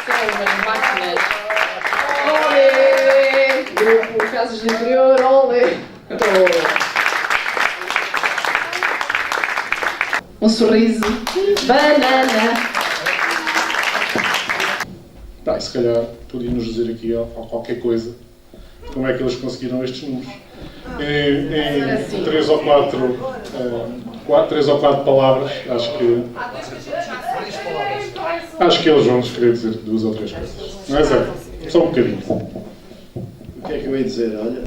São umas máquinas! Olê! Grupo Casas do Interior, olê! Um sorriso, banana! Bem, se calhar podíamos dizer aqui qualquer coisa como é que eles conseguiram estes números. Em 3 ou 4 3 ou 4 palavras, acho que eles vão nos querer dizer 2 ou 3 coisas. Não é, Zé? Só um bocadinho. O que é que eu ia dizer? Olha,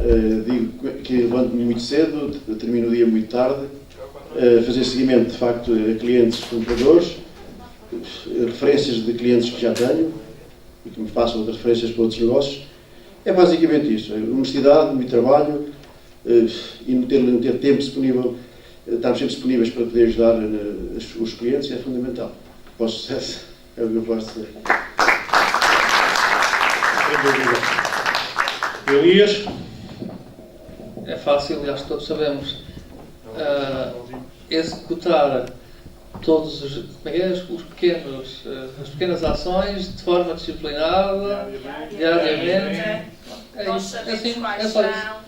digo que levanto-me muito cedo, termino o dia muito tarde, fazer seguimento, de facto, a clientes compradores, referências de clientes que já tenho e que me passam outras referências para outros negócios. É basicamente isto, honestidade, muito trabalho e não ter tempo disponível, estarmos sempre disponíveis para poder ajudar os clientes é fundamental. Para o sucesso é o que eu posso dizer. Elias? É fácil, e acho que todos sabemos, executar todos os pequenos, as pequenas ações de forma disciplinada, diariamente. É isso, é assim, é só isso.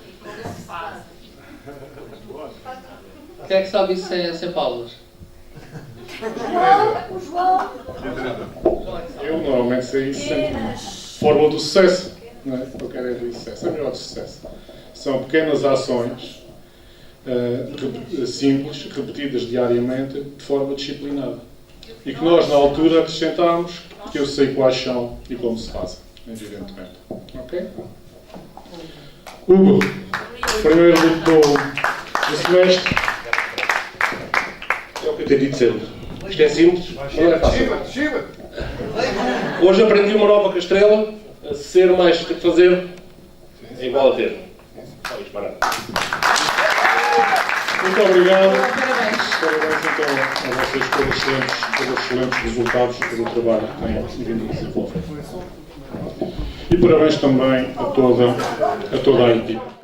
Quem é que sabe isso sem pausas? Eu normalmente sei isso sempre. Fórmula do sucesso. Não é? Eu quero é ver sucesso. É melhor de sucesso. São pequenas ações simples, repetidas diariamente, de forma disciplinada. E que nós, na altura, acrescentámos que eu sei quais são e como se fazem, evidentemente. Ok? Hugo, primeiro do semestre. É o que eu tenho dito sempre. Isto é simples, não é fácil. Hoje aprendi uma nova castrela, a ser mais que fazer é igual a ter. Só isto, barato. Muito obrigado. Parabéns então a vocês pelos excelentes resultados e pelo trabalho que têm vindo a desenvolver. E parabéns também a toda a equipe.